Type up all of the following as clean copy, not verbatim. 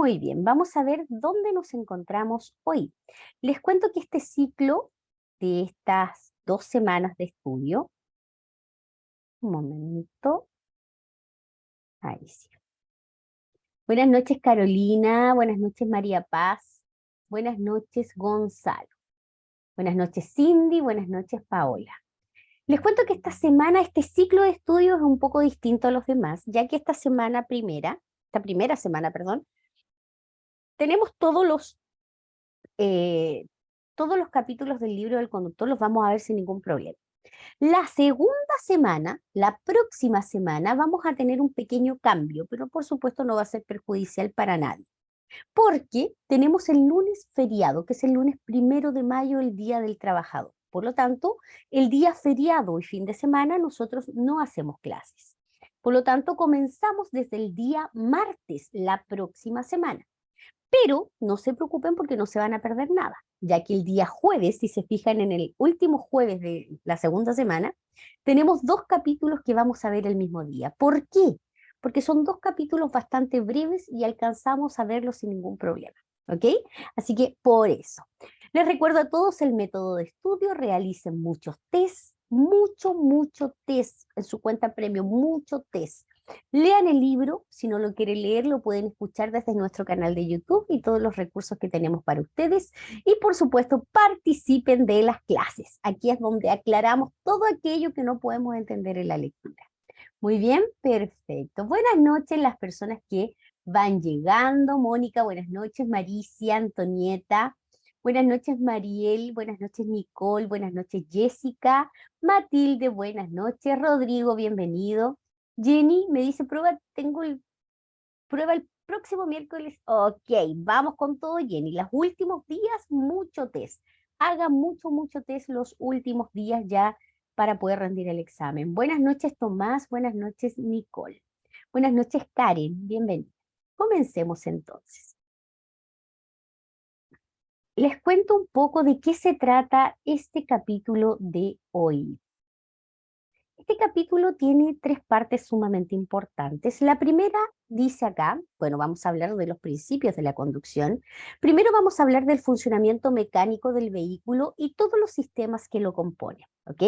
Muy bien, vamos a ver dónde nos encontramos hoy. Les cuento que este ciclo de estas 2 semanas de estudio, un momento, ahí sí. Buenas noches Carolina, buenas noches María Paz, buenas noches Gonzalo, buenas noches Cindy, buenas noches Paola. Les cuento que esta semana, este ciclo de estudio es un poco distinto a los demás, ya que esta primera semana, perdón, tenemos todos los capítulos del libro del conductor, los vamos a ver sin ningún problema. La segunda semana, la próxima semana, vamos a tener un pequeño cambio, pero por supuesto no va a ser perjudicial para nadie, porque tenemos el lunes feriado, que es el lunes 1 de mayo, el Día del Trabajador. Por lo tanto, el día feriado y fin de semana nosotros no hacemos clases. Por lo tanto, comenzamos desde el día martes, la próxima semana. Pero no se preocupen porque no se van a perder nada, ya que el día jueves, si se fijan en el último jueves de la segunda semana, tenemos 2 capítulos que vamos a ver el mismo día. ¿Por qué? Porque son 2 capítulos bastante breves y alcanzamos a verlos sin ningún problema. ¿Ok? Así que por eso. Les recuerdo a todos el método de estudio, realicen muchos tests, mucho test en su cuenta premium, mucho test. Lean el libro, si no lo quieren leer, lo pueden escuchar desde nuestro canal de YouTube y todos los recursos que tenemos para ustedes. Y por supuesto, participen de las clases. Aquí es donde aclaramos todo aquello que no podemos entender en la lectura. Muy bien, perfecto. Buenas noches las personas que van llegando. Mónica, buenas noches. Maricia, Antonieta. Buenas noches, Mariel. Buenas noches, Nicole. Buenas noches, Jessica. Matilde, buenas noches. Rodrigo, bienvenido. Jenny me dice, prueba el próximo miércoles. Ok, vamos con todo, Jenny. Los últimos días, mucho test. Haga mucho test los últimos días ya para poder rendir el examen. Buenas noches, Tomás. Buenas noches, Nicole. Buenas noches, Karen. Bienvenida. Comencemos entonces. Les cuento un poco de qué se trata este capítulo de hoy. Este capítulo tiene 3 partes sumamente importantes. La primera dice acá, bueno, vamos a hablar de los principios de la conducción. Primero vamos a hablar del funcionamiento mecánico del vehículo y todos los sistemas que lo componen, ¿ok?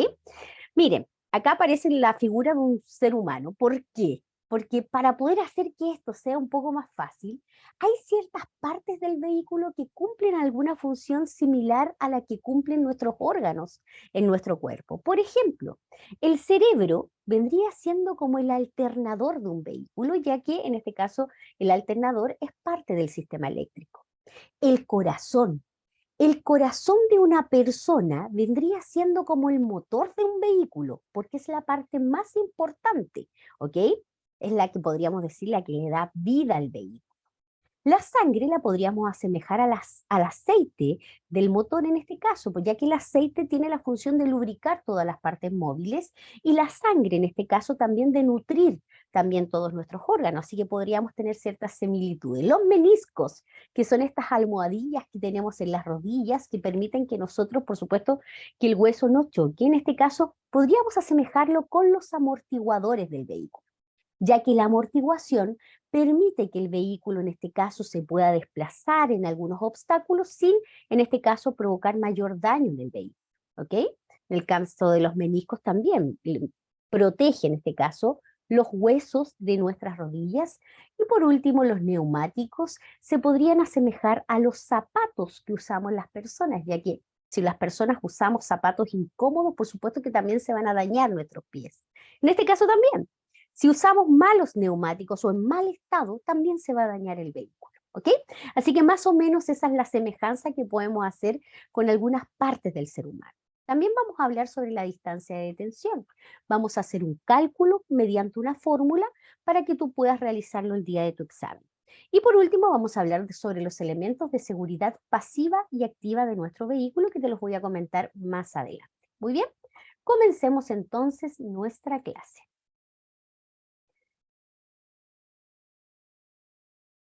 Miren, acá aparece la figura de un ser humano. ¿Por qué? Porque para poder hacer que esto sea un poco más fácil, hay ciertas partes del vehículo que cumplen alguna función similar a la que cumplen nuestros órganos en nuestro cuerpo. Por ejemplo, el cerebro vendría siendo como el alternador de un vehículo, ya que en este caso el alternador es parte del sistema eléctrico. El corazón. El corazón de una persona vendría siendo como el motor de un vehículo, porque es la parte más importante, ¿ok? Es la que podríamos decir la que le da vida al vehículo. La sangre la podríamos asemejar al aceite del motor en este caso, pues ya que el aceite tiene la función de lubricar todas las partes móviles y la sangre en este caso también de nutrir también todos nuestros órganos, así que podríamos tener ciertas similitudes. Los meniscos, que son estas almohadillas que tenemos en las rodillas que permiten que nosotros, por supuesto, que el hueso no choque, en este caso podríamos asemejarlo con los amortiguadores del vehículo, ya que la amortiguación permite que el vehículo en este caso se pueda desplazar en algunos obstáculos sin, en este caso, provocar mayor daño en el vehículo. ¿Ok? En el caso de los meniscos también protege en este caso los huesos de nuestras rodillas. Y por último, los neumáticos se podrían asemejar a los zapatos que usamos las personas, ya que si las personas usamos zapatos incómodos, por supuesto que también se van a dañar nuestros pies. En este caso también, si usamos malos neumáticos o en mal estado, también se va a dañar el vehículo, ¿ok? Así que más o menos esa es la semejanza que podemos hacer con algunas partes del ser humano. También vamos a hablar sobre la distancia de detención. Vamos a hacer un cálculo mediante una fórmula para que tú puedas realizarlo el día de tu examen. Y por último, vamos a hablar sobre los elementos de seguridad pasiva y activa de nuestro vehículo, que te los voy a comentar más adelante. Muy bien, comencemos entonces nuestra clase.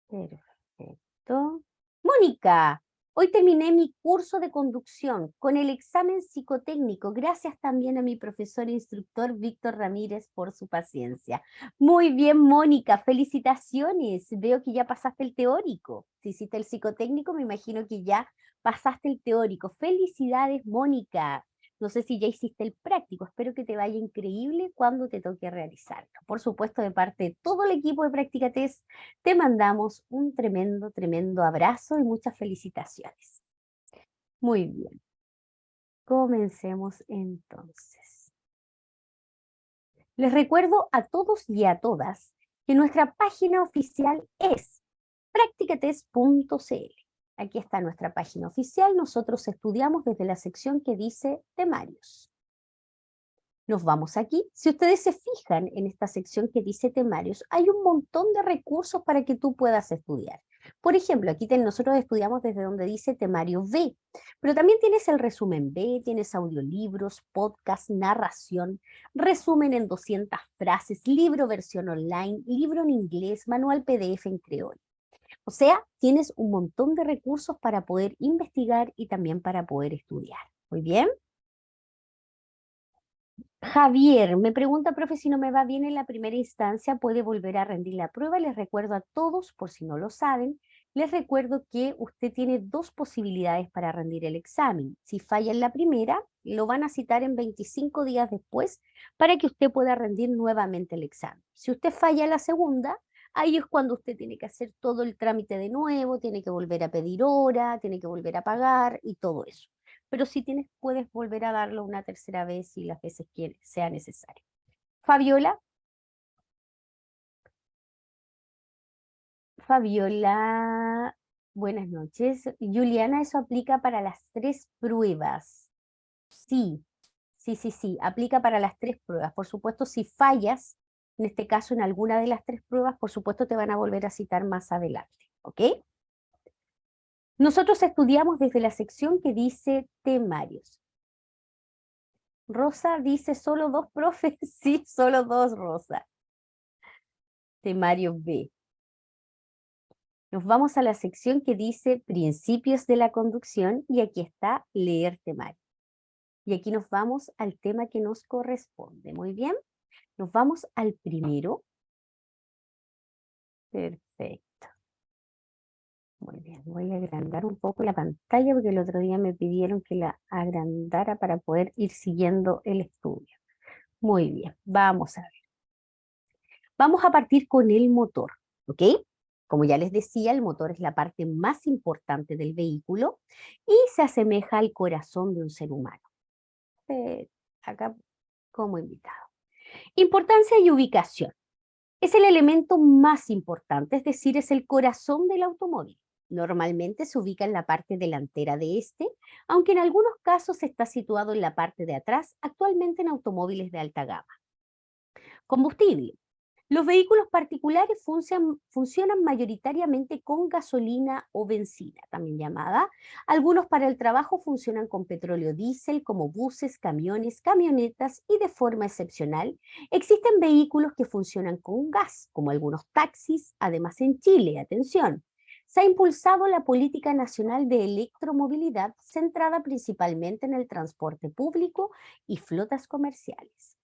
Perfecto. Mónica, Hoy terminé mi curso de conducción con el examen psicotécnico. Gracias también a mi profesor e instructor Víctor Ramírez por su paciencia. Muy bien, Mónica, felicitaciones. Veo que ya pasaste el teórico. Si hiciste el psicotécnico, me imagino que ya pasaste el teórico. Felicidades, Mónica. No sé si ya hiciste el práctico. Espero que te vaya increíble cuando te toque realizarlo. Por supuesto, de parte de todo el equipo de Práctica Test, te mandamos un tremendo, tremendo abrazo y muchas felicitaciones. Muy bien. Comencemos entonces. Les recuerdo a todos y a todas que nuestra página oficial es practicatest.cl. Aquí está nuestra página oficial. Nosotros estudiamos desde la sección que dice temarios. Nos vamos aquí. Si ustedes se fijan en esta sección que dice temarios, hay un montón de recursos para que tú puedas estudiar. Por ejemplo, aquí nosotros estudiamos desde donde dice temario B, pero también tienes el resumen B, tienes audiolibros, podcast, narración, resumen en 200 frases, libro versión online, libro en inglés, manual PDF en creol. O sea, tienes un montón de recursos para poder investigar y también para poder estudiar. Muy bien. Javier me pregunta, profe, si no me va bien en la primera instancia, ¿puede volver a rendir la prueba? Les recuerdo a todos, por si no lo saben, les recuerdo que usted tiene dos posibilidades para rendir el examen. Si falla en la primera, lo van a citar en 25 días después para que usted pueda rendir nuevamente el examen. Si usted falla en la segunda, ahí es cuando usted tiene que hacer todo el trámite de nuevo, tiene que volver a pedir hora, tiene que volver a pagar y todo eso. Pero si tienes, puedes volver a darlo una tercera vez y las veces que sea necesario. Fabiola, Fabiola, buenas noches. Juliana, eso aplica para las 3 pruebas. Sí, sí, aplica para las 3 pruebas. Por supuesto, si fallas, en este caso en alguna de las 3 pruebas, por supuesto te van a volver a citar más adelante, ¿ok? Nosotros estudiamos desde la sección que dice temarios. Rosa dice solo 2 profes. Sí, solo 2, Rosa. Temario B. Nos vamos a la sección que dice principios de la conducción y aquí está leer temario. Y aquí nos vamos al tema que nos corresponde. Muy bien. Nos vamos al primero. Perfecto. Muy bien. Voy a agrandar un poco la pantalla porque el otro día me pidieron que la agrandara para poder ir siguiendo el estudio. Muy bien. Vamos a ver. Vamos a partir con el motor, ¿ok? Como ya les decía, el motor es la parte más importante del vehículo y se asemeja al corazón de un ser humano. Acá como invitado. Importancia y ubicación. Es el elemento más importante, es decir, es el corazón del automóvil. Normalmente se ubica en la parte delantera de este, aunque en algunos casos está situado en la parte de atrás, actualmente en automóviles de alta gama. Combustible. Los vehículos particulares funcionan mayoritariamente con gasolina o benzina, también llamada. Algunos para el trabajo funcionan con petróleo diésel, como buses, camiones, camionetas y de forma excepcional existen vehículos que funcionan con gas, como algunos taxis. Además, en Chile, atención, se ha impulsado la política nacional de electromovilidad centrada principalmente en el transporte público y flotas comerciales.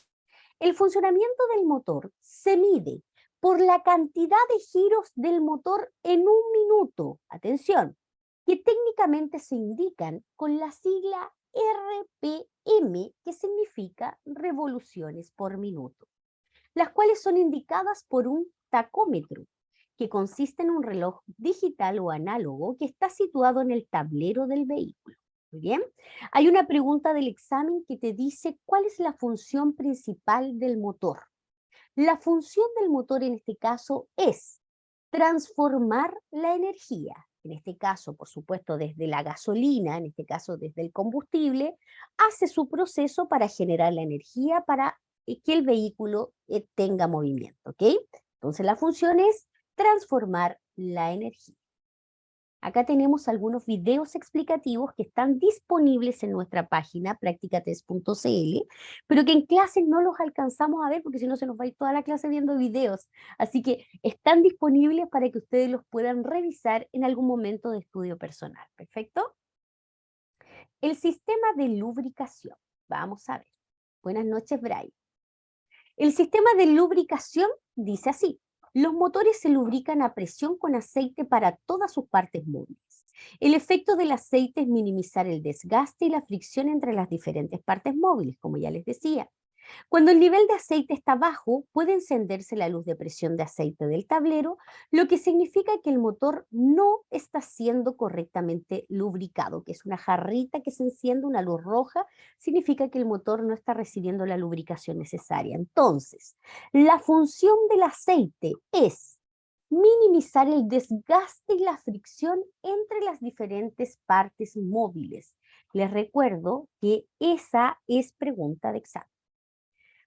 El funcionamiento del motor se mide por la cantidad de giros del motor en un minuto. Atención, que técnicamente se indican con la sigla RPM, que significa revoluciones por minuto, las cuales son indicadas por un tacómetro, que consiste en un reloj digital o análogo que está situado en el tablero del vehículo. Muy bien. Hay una pregunta del examen que te dice cuál es la función principal del motor. La función del motor en este caso es transformar la energía. En este caso, por supuesto, desde la gasolina, en este caso desde el combustible, hace su proceso para generar la energía para que el vehículo tenga movimiento, ¿ok? Entonces la función es transformar la energía. Acá tenemos algunos videos explicativos que están disponibles en nuestra página practica3.cl, pero que en clase no los alcanzamos a ver porque si no se nos va a ir toda la clase viendo videos. Así que están disponibles para que ustedes los puedan revisar en algún momento de estudio personal. ¿Perfecto? El sistema de lubricación. Vamos a ver. Buenas noches, Brian. El sistema de lubricación dice así: los motores se lubrican a presión con aceite para todas sus partes móviles. El efecto del aceite es minimizar el desgaste y la fricción entre las diferentes partes móviles, como ya les decía. Cuando el nivel de aceite está bajo, puede encenderse la luz de presión de aceite del tablero, lo que significa que el motor no está siendo correctamente lubricado, que es una jarrita que se enciende, una luz roja, significa que el motor no está recibiendo la lubricación necesaria. Entonces, la función del aceite es minimizar el desgaste y la fricción entre las diferentes partes móviles. Les recuerdo que esa es pregunta de examen.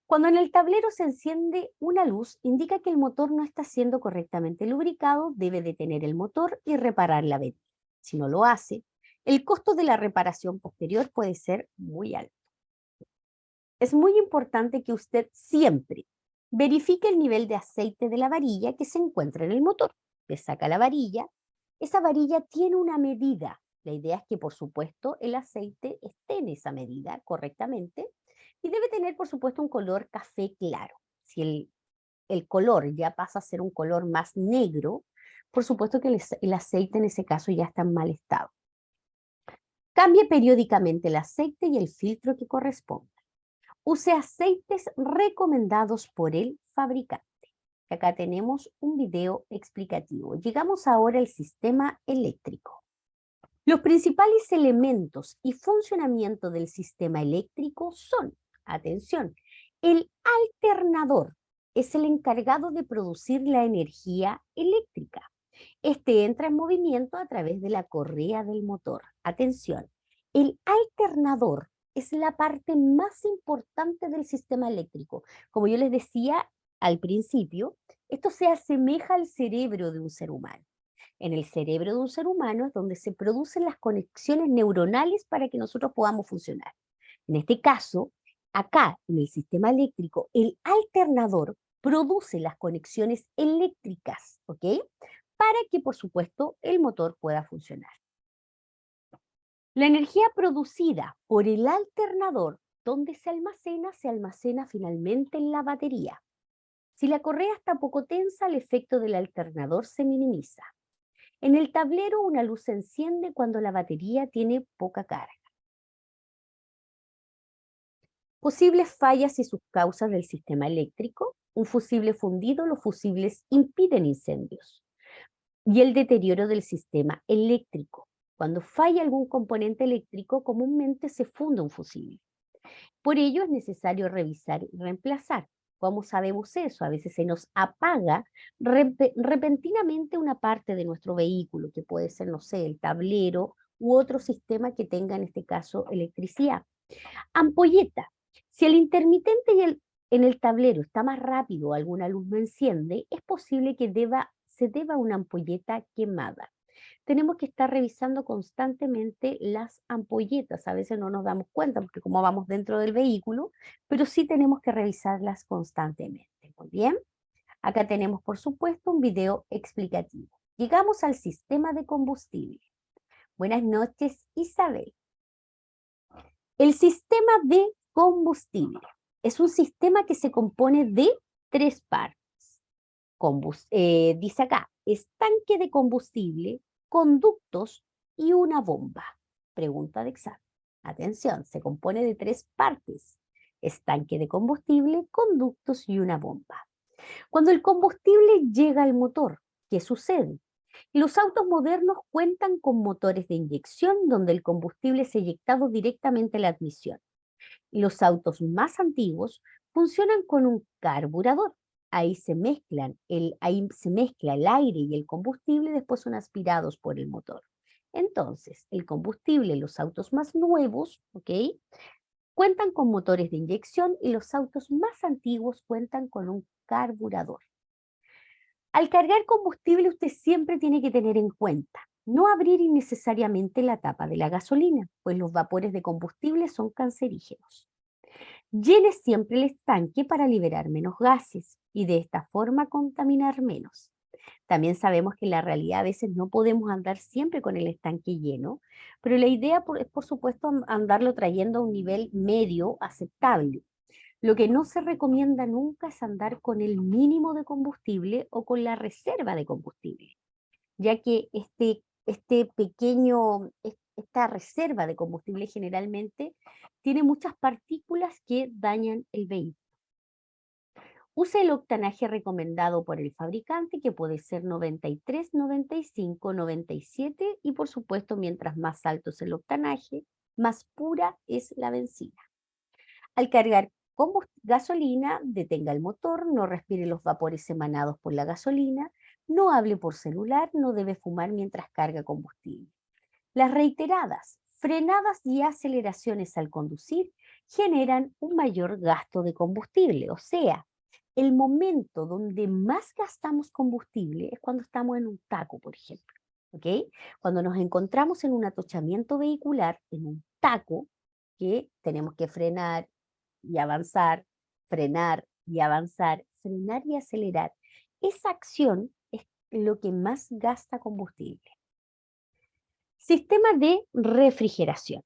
Cuando en el tablero se enciende una luz, indica que el motor no está siendo correctamente lubricado, debe detener el motor y reparar la avería. Si no lo hace, el costo de la reparación posterior puede ser muy alto. Es muy importante que usted siempre verifique el nivel de aceite de la varilla que se encuentra en el motor. Le saca la varilla, esa varilla tiene una medida. La idea es que, por supuesto, el aceite esté en esa medida correctamente y debe tener, por supuesto, un color café claro. Si el color ya pasa a ser un color más negro, por supuesto que el aceite en ese caso ya está en mal estado. Cambie periódicamente el aceite y el filtro que corresponda. Use aceites recomendados por el fabricante. Acá tenemos un video explicativo. Llegamos ahora al sistema eléctrico. Los principales elementos y funcionamiento del sistema eléctrico son, atención, el alternador es el encargado de producir la energía eléctrica. Este entra en movimiento a través de la correa del motor. Atención, el alternador es la parte más importante del sistema eléctrico. Como yo les decía al principio, esto se asemeja al cerebro de un ser humano. En el cerebro de un ser humano es donde se producen las conexiones neuronales para que nosotros podamos funcionar. En este caso, acá en el sistema eléctrico, el alternador produce las conexiones eléctricas, ¿ok? Para que, por supuesto, el motor pueda funcionar. La energía producida por el alternador, ¿dónde se almacena finalmente en la batería. Si la correa está poco tensa, el efecto del alternador se minimiza. En el tablero, una luz se enciende cuando la batería tiene poca carga. Posibles fallas y sus causas del sistema eléctrico. Un fusible fundido, los fusibles impiden incendios. Y el deterioro del sistema eléctrico. Cuando falla algún componente eléctrico, comúnmente se funde un fusible. Por ello es necesario revisar y reemplazar. ¿Cómo sabemos eso? A veces se nos apaga repentinamente una parte de nuestro vehículo, que puede ser, no sé, el tablero u otro sistema que tenga, en este caso, electricidad. Ampolleta. Si el intermitente en el tablero está más rápido o alguna luz no enciende, es posible que se deba a una ampolleta quemada. Tenemos que estar revisando constantemente las ampolletas. A veces no nos damos cuenta porque como vamos dentro del vehículo, pero sí tenemos que revisarlas constantemente. Muy bien. Acá tenemos, por supuesto, un video explicativo. Llegamos al sistema de combustible. Buenas noches, Isabel. El sistema de combustible es un sistema que se compone de tres partes. Dice acá, estanque de combustible, conductos y una bomba. Pregunta de examen. Atención, se compone de tres partes. Estanque de combustible, conductos y una bomba. Cuando el combustible llega al motor, ¿qué sucede? Los autos modernos cuentan con motores de inyección donde el combustible es eyectado directamente a la admisión. Los autos más antiguos funcionan con un carburador. Ahí se mezcla el aire y el combustible y después son aspirados por el motor. Entonces, el combustible en los autos más nuevos, ¿ok?, cuentan con motores de inyección y los autos más antiguos cuentan con un carburador. Al cargar combustible, usted siempre tiene que tener en cuenta No abrir innecesariamente la tapa de la gasolina, pues los vapores de combustible son cancerígenos. Llene siempre el estanque para liberar menos gases y de esta forma contaminar menos. También sabemos que en la realidad a veces no podemos andar siempre con el estanque lleno, pero la idea es por supuesto andarlo trayendo a un nivel medio aceptable. Lo que no se recomienda nunca es andar con el mínimo de combustible o con la reserva de combustible, ya que esta reserva de combustible generalmente tiene muchas partículas que dañan el vehículo. Use el octanaje recomendado por el fabricante, que puede ser 93, 95, 97 y por supuesto, mientras más alto es el octanaje, más pura es la benzina. Al cargar gasolina, detenga el motor, no respire los vapores emanados por la gasolina, no hable por celular, no debe fumar mientras carga combustible. Las reiteradas frenadas y aceleraciones al conducir generan un mayor gasto de combustible, o sea, el momento donde más gastamos combustible es cuando estamos en un taco, por ejemplo. ¿Ok? Cuando nos encontramos en un atochamiento vehicular, en un taco, que tenemos que frenar y avanzar, frenar y avanzar, frenar y acelerar. Esa acción es lo que más gasta combustible. Sistema de refrigeración.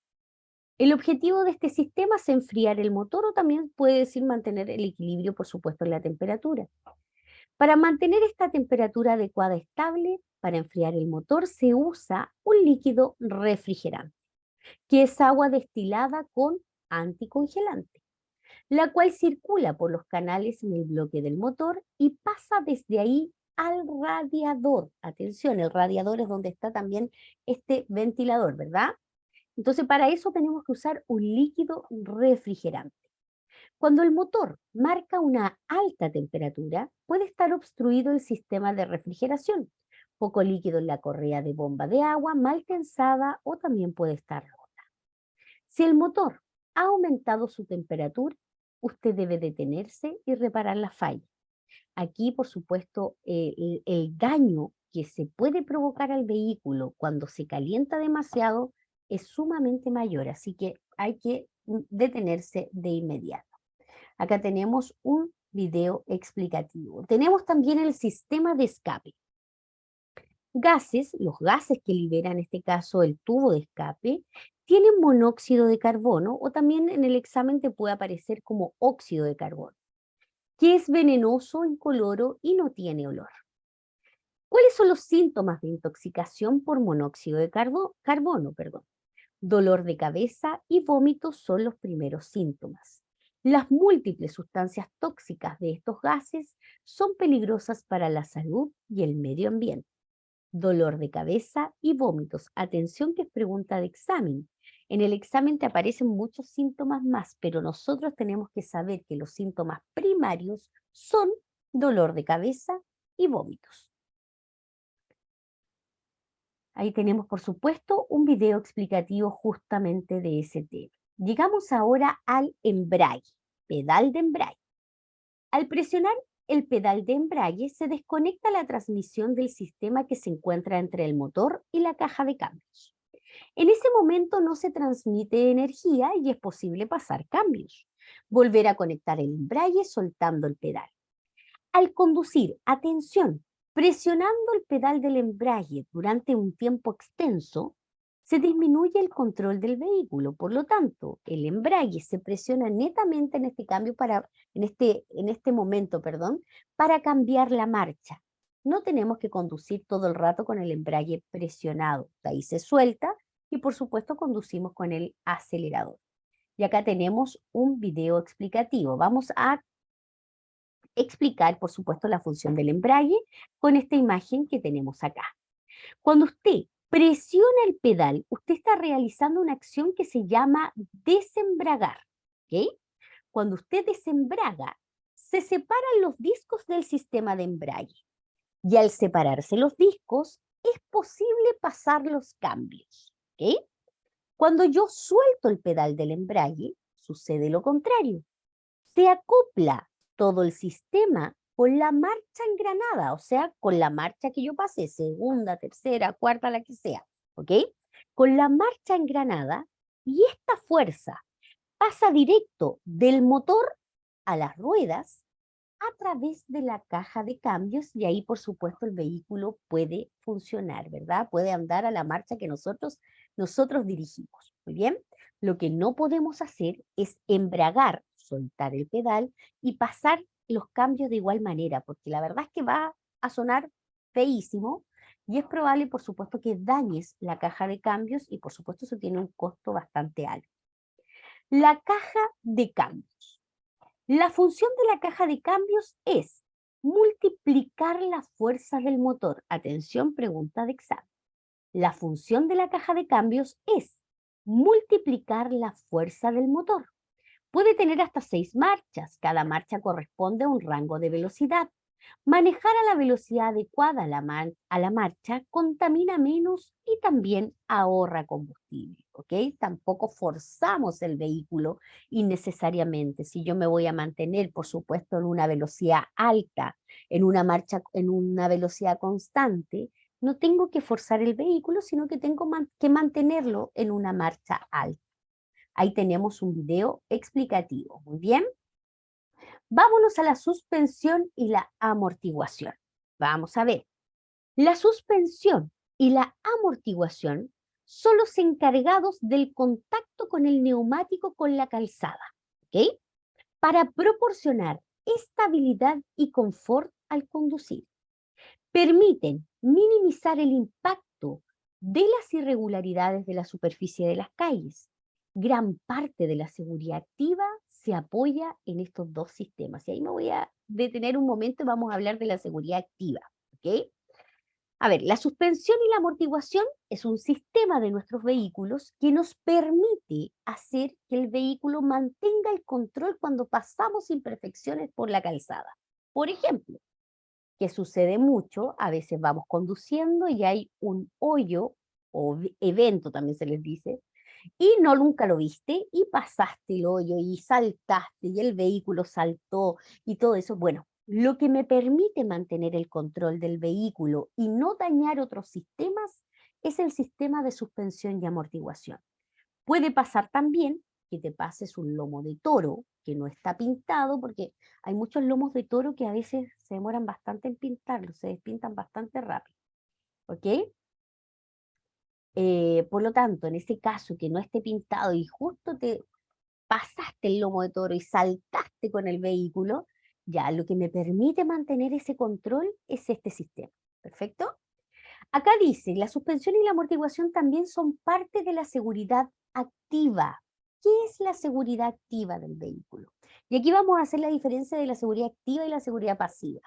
El objetivo de este sistema es enfriar el motor o también puede decir mantener el equilibrio, por supuesto, en la temperatura. Para mantener esta temperatura adecuada estable, para enfriar el motor se usa un líquido refrigerante, que es agua destilada con anticongelante, la cual circula por los canales en el bloque del motor y pasa desde ahí al radiador. Atención, el radiador es donde está también este ventilador, ¿verdad? Entonces, para eso tenemos que usar un líquido refrigerante. Cuando el motor marca una alta temperatura, puede estar obstruido el sistema de refrigeración. Poco líquido en la correa de bomba de agua, mal tensada o también puede estar rota. Si el motor ha aumentado su temperatura, usted debe detenerse y reparar la falla. Aquí, por supuesto, el daño que se puede provocar al vehículo cuando se calienta demasiado es sumamente mayor, así que hay que detenerse de inmediato. Acá tenemos un video explicativo. Tenemos también el sistema de escape. Los gases que libera en este caso el tubo de escape, tienen monóxido de carbono o también en el examen te puede aparecer como óxido de carbono, que es venenoso, incoloro y no tiene olor. ¿Cuáles son los síntomas de intoxicación por monóxido de carbono? Dolor de cabeza y vómitos son los primeros síntomas. Las múltiples sustancias tóxicas de estos gases son peligrosas para la salud y el medio ambiente. Dolor de cabeza y vómitos. Atención que es pregunta de examen. En el examen te aparecen muchos síntomas más, pero nosotros tenemos que saber que los síntomas primarios son dolor de cabeza y vómitos. Ahí tenemos, por supuesto, un video explicativo justamente de ese tema. Llegamos ahora al embrague, pedal de embrague. Al presionar el pedal de embrague, se desconecta la transmisión del sistema que se encuentra entre el motor y la caja de cambios. En ese momento no se transmite energía y es posible pasar cambios. Volver a conectar el embrague soltando el pedal. Al conducir, atención, presionando el pedal del embrague durante un tiempo extenso, se disminuye el control del vehículo. Por lo tanto, el embrague se presiona netamente en este momento, para cambiar la marcha. No tenemos que conducir todo el rato con el embrague presionado. De ahí se suelta y por supuesto conducimos con el acelerador. Y acá tenemos un video explicativo. Vamos a explicar, por supuesto, la función del embrague con esta imagen que tenemos acá. Cuando usted presiona el pedal, usted está realizando una acción que se llama desembragar. ¿Ok? Cuando usted desembraga, se separan los discos del sistema de embrague. Y al separarse los discos, es posible pasar los cambios. ¿Ok? Cuando yo suelto el pedal del embrague, sucede lo contrario. Se acopla todo el sistema con la marcha engranada, o sea, con la marcha que yo pasé, segunda, tercera, cuarta, la que sea, ¿ok? Con la marcha engranada, y esta fuerza pasa directo del motor a las ruedas a través de la caja de cambios, y ahí por supuesto el vehículo puede funcionar, ¿verdad? Puede andar a la marcha que nosotros dirigimos. Muy bien. Lo que no podemos hacer es embragar, soltar el pedal y pasar los cambios de igual manera, porque la verdad es que va a sonar feísimo y es probable, por supuesto, que dañes la caja de cambios y por supuesto eso tiene un costo bastante alto. La caja de cambios. La función de la caja de cambios es multiplicar la fuerza del motor. Atención, pregunta de examen. La función de la caja de cambios es multiplicar la fuerza del motor. Puede tener hasta 6 marchas. Cada marcha corresponde a un rango de velocidad. Manejar a la velocidad adecuada a la marcha contamina menos y también ahorra combustible, ¿ok? Tampoco forzamos el vehículo innecesariamente. Si yo me voy a mantener, por supuesto, en una velocidad alta, en una marcha, en una velocidad constante, no tengo que forzar el vehículo, sino que tengo que mantenerlo en una marcha alta. Ahí tenemos un video explicativo. Muy bien. Vámonos a la suspensión y la amortiguación. Vamos a ver. La suspensión y la amortiguación son los encargados del contacto con el neumático con la calzada, ¿ok? Para proporcionar estabilidad y confort al conducir. Permiten minimizar el impacto de las irregularidades de la superficie de las calles. Gran parte de la seguridad activa se apoya en estos dos sistemas. Y ahí me voy a detener un momento y vamos a hablar de la seguridad activa. ¿Ok? A ver, la suspensión y la amortiguación es un sistema de nuestros vehículos que nos permite hacer que el vehículo mantenga el control cuando pasamos imperfecciones por la calzada. Por ejemplo, que sucede mucho, a veces vamos conduciendo y hay un hoyo o evento también se les dice, y no nunca lo viste y pasaste el hoyo y saltaste y el vehículo saltó y todo eso. Bueno, lo que me permite mantener el control del vehículo y no dañar otros sistemas es el sistema de suspensión y amortiguación. Puede pasar también que te pases un lomo de toro que no está pintado, porque hay muchos lomos de toro que a veces se demoran bastante en pintarlos, se despintan bastante rápido. ¿Ok? Por lo tanto, en ese caso que no esté pintado y justo te pasaste el lomo de toro y saltaste con el vehículo, ya lo que me permite mantener ese control es este sistema. ¿Perfecto? Acá dice, la suspensión y la amortiguación también son parte de la seguridad activa. ¿Qué es la seguridad activa del vehículo? Y aquí vamos a hacer la diferencia de la seguridad activa y la seguridad pasiva.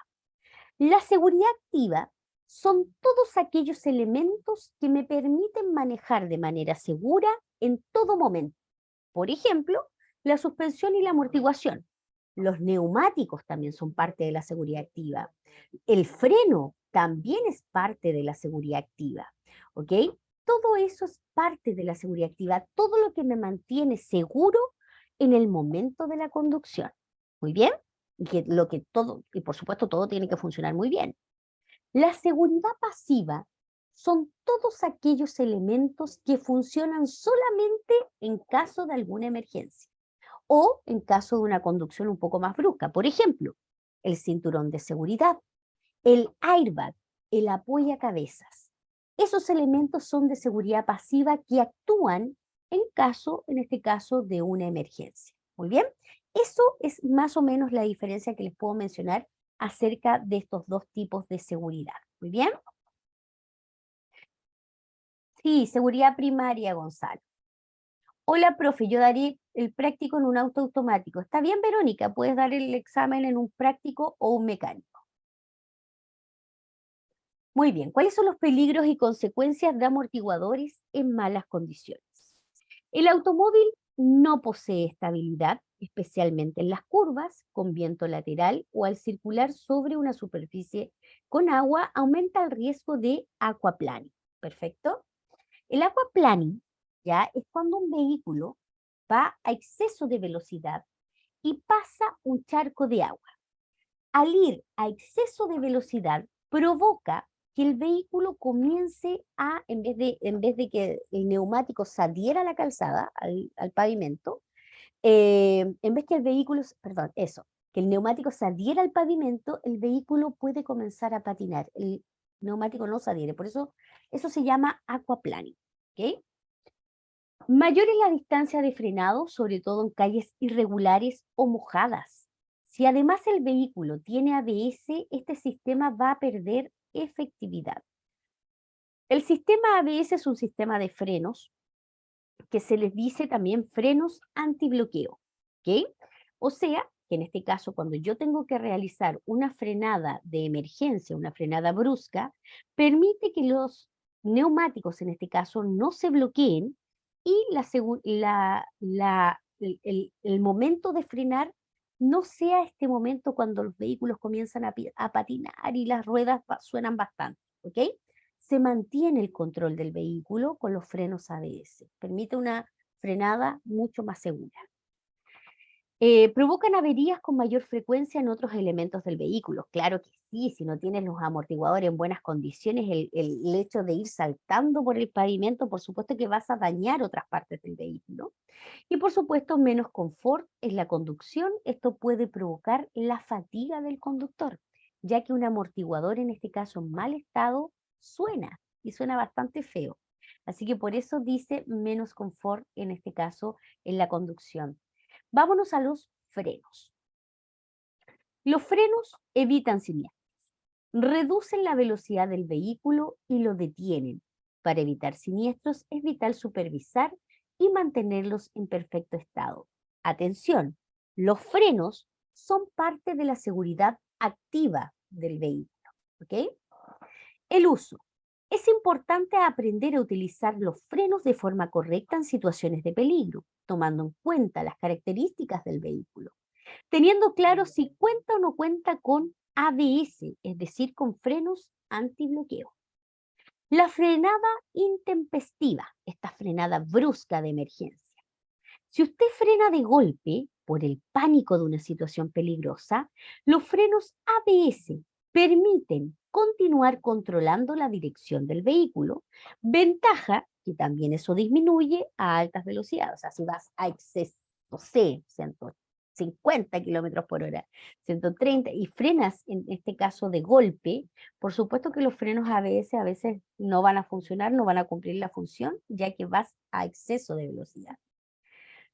La seguridad activa son todos aquellos elementos que me permiten manejar de manera segura en todo momento. Por ejemplo, la suspensión y la amortiguación. Los neumáticos también son parte de la seguridad activa. El freno también es parte de la seguridad activa. ¿Ok? Todo eso es parte de la seguridad activa. Todo lo que me mantiene seguro en el momento de la conducción. ¿Muy bien? Y por supuesto todo tiene que funcionar muy bien. La seguridad pasiva son todos aquellos elementos que funcionan solamente en caso de alguna emergencia o en caso de una conducción un poco más brusca. Por ejemplo, el cinturón de seguridad, el airbag, el apoyacabezas. Esos elementos son de seguridad pasiva que actúan en este caso, de una emergencia. Muy bien, eso es más o menos la diferencia que les puedo mencionar acerca de estos dos tipos de seguridad. Muy bien. Sí, seguridad primaria, Gonzalo. Hola, profe, yo daré el práctico en un auto automático. Está bien, Verónica, puedes dar el examen en un práctico o un mecánico. Muy bien, ¿cuáles son los peligros y consecuencias de amortiguadores en malas condiciones? El automóvil no posee estabilidad, especialmente en las curvas, con viento lateral o al circular sobre una superficie con agua, aumenta el riesgo de aquaplaning. ¿Perfecto? El aquaplaning ya es cuando un vehículo va a exceso de velocidad y pasa un charco de agua. Al ir a exceso de velocidad, provoca que el vehículo comience a, en vez de que el neumático se adhiera a la calzada, al pavimento, en vez que el vehículo, perdón, eso, que el neumático se adhiera al pavimento, el vehículo puede comenzar a patinar. El neumático no se adhiere, por eso eso se llama aquaplaning, ¿ok? Mayor es la distancia de frenado, sobre todo en calles irregulares o mojadas. Si además el vehículo tiene ABS, este sistema va a perder efectividad. El sistema ABS es un sistema de frenos que se les dice también frenos antibloqueo, ¿ok? O sea, que en este caso, cuando yo tengo que realizar una frenada de emergencia, una frenada brusca, permite que los neumáticos, en este caso, no se bloqueen y el momento de frenar no sea este momento cuando los vehículos comienzan a patinar y las ruedas suenan bastante, ¿ok? Se mantiene el control del vehículo con los frenos ABS. Permite una frenada mucho más segura. ¿Provocan averías con mayor frecuencia en otros elementos del vehículo? Claro que sí, si no tienes los amortiguadores en buenas condiciones, el hecho de ir saltando por el pavimento, por supuesto que vas a dañar otras partes del vehículo. Y por supuesto, menos confort en la conducción. Esto puede provocar la fatiga del conductor, ya que un amortiguador, en este caso en mal estado, suena y suena bastante feo. Así que por eso dice menos confort, en este caso, en la conducción. Vámonos a los frenos. Los frenos evitan siniestros, reducen la velocidad del vehículo y lo detienen. Para evitar siniestros es vital supervisar y mantenerlos en perfecto estado. Atención, los frenos son parte de la seguridad activa del vehículo, ¿ok? El uso. Es importante aprender a utilizar los frenos de forma correcta en situaciones de peligro, tomando en cuenta las características del vehículo, teniendo claro si cuenta o no cuenta con ABS, es decir, con frenos antibloqueo. La frenada intempestiva, esta frenada brusca de emergencia. Si usted frena de golpe por el pánico de una situación peligrosa, los frenos ABS permiten continuar controlando la dirección del vehículo, ventaja que también eso disminuye a altas velocidades. O sea, si vas a exceso, no sé, 150 kilómetros por hora, 130, y frenas en este caso de golpe, por supuesto que los frenos ABS a veces no van a funcionar, no van a cumplir la función, ya que vas a exceso de velocidad.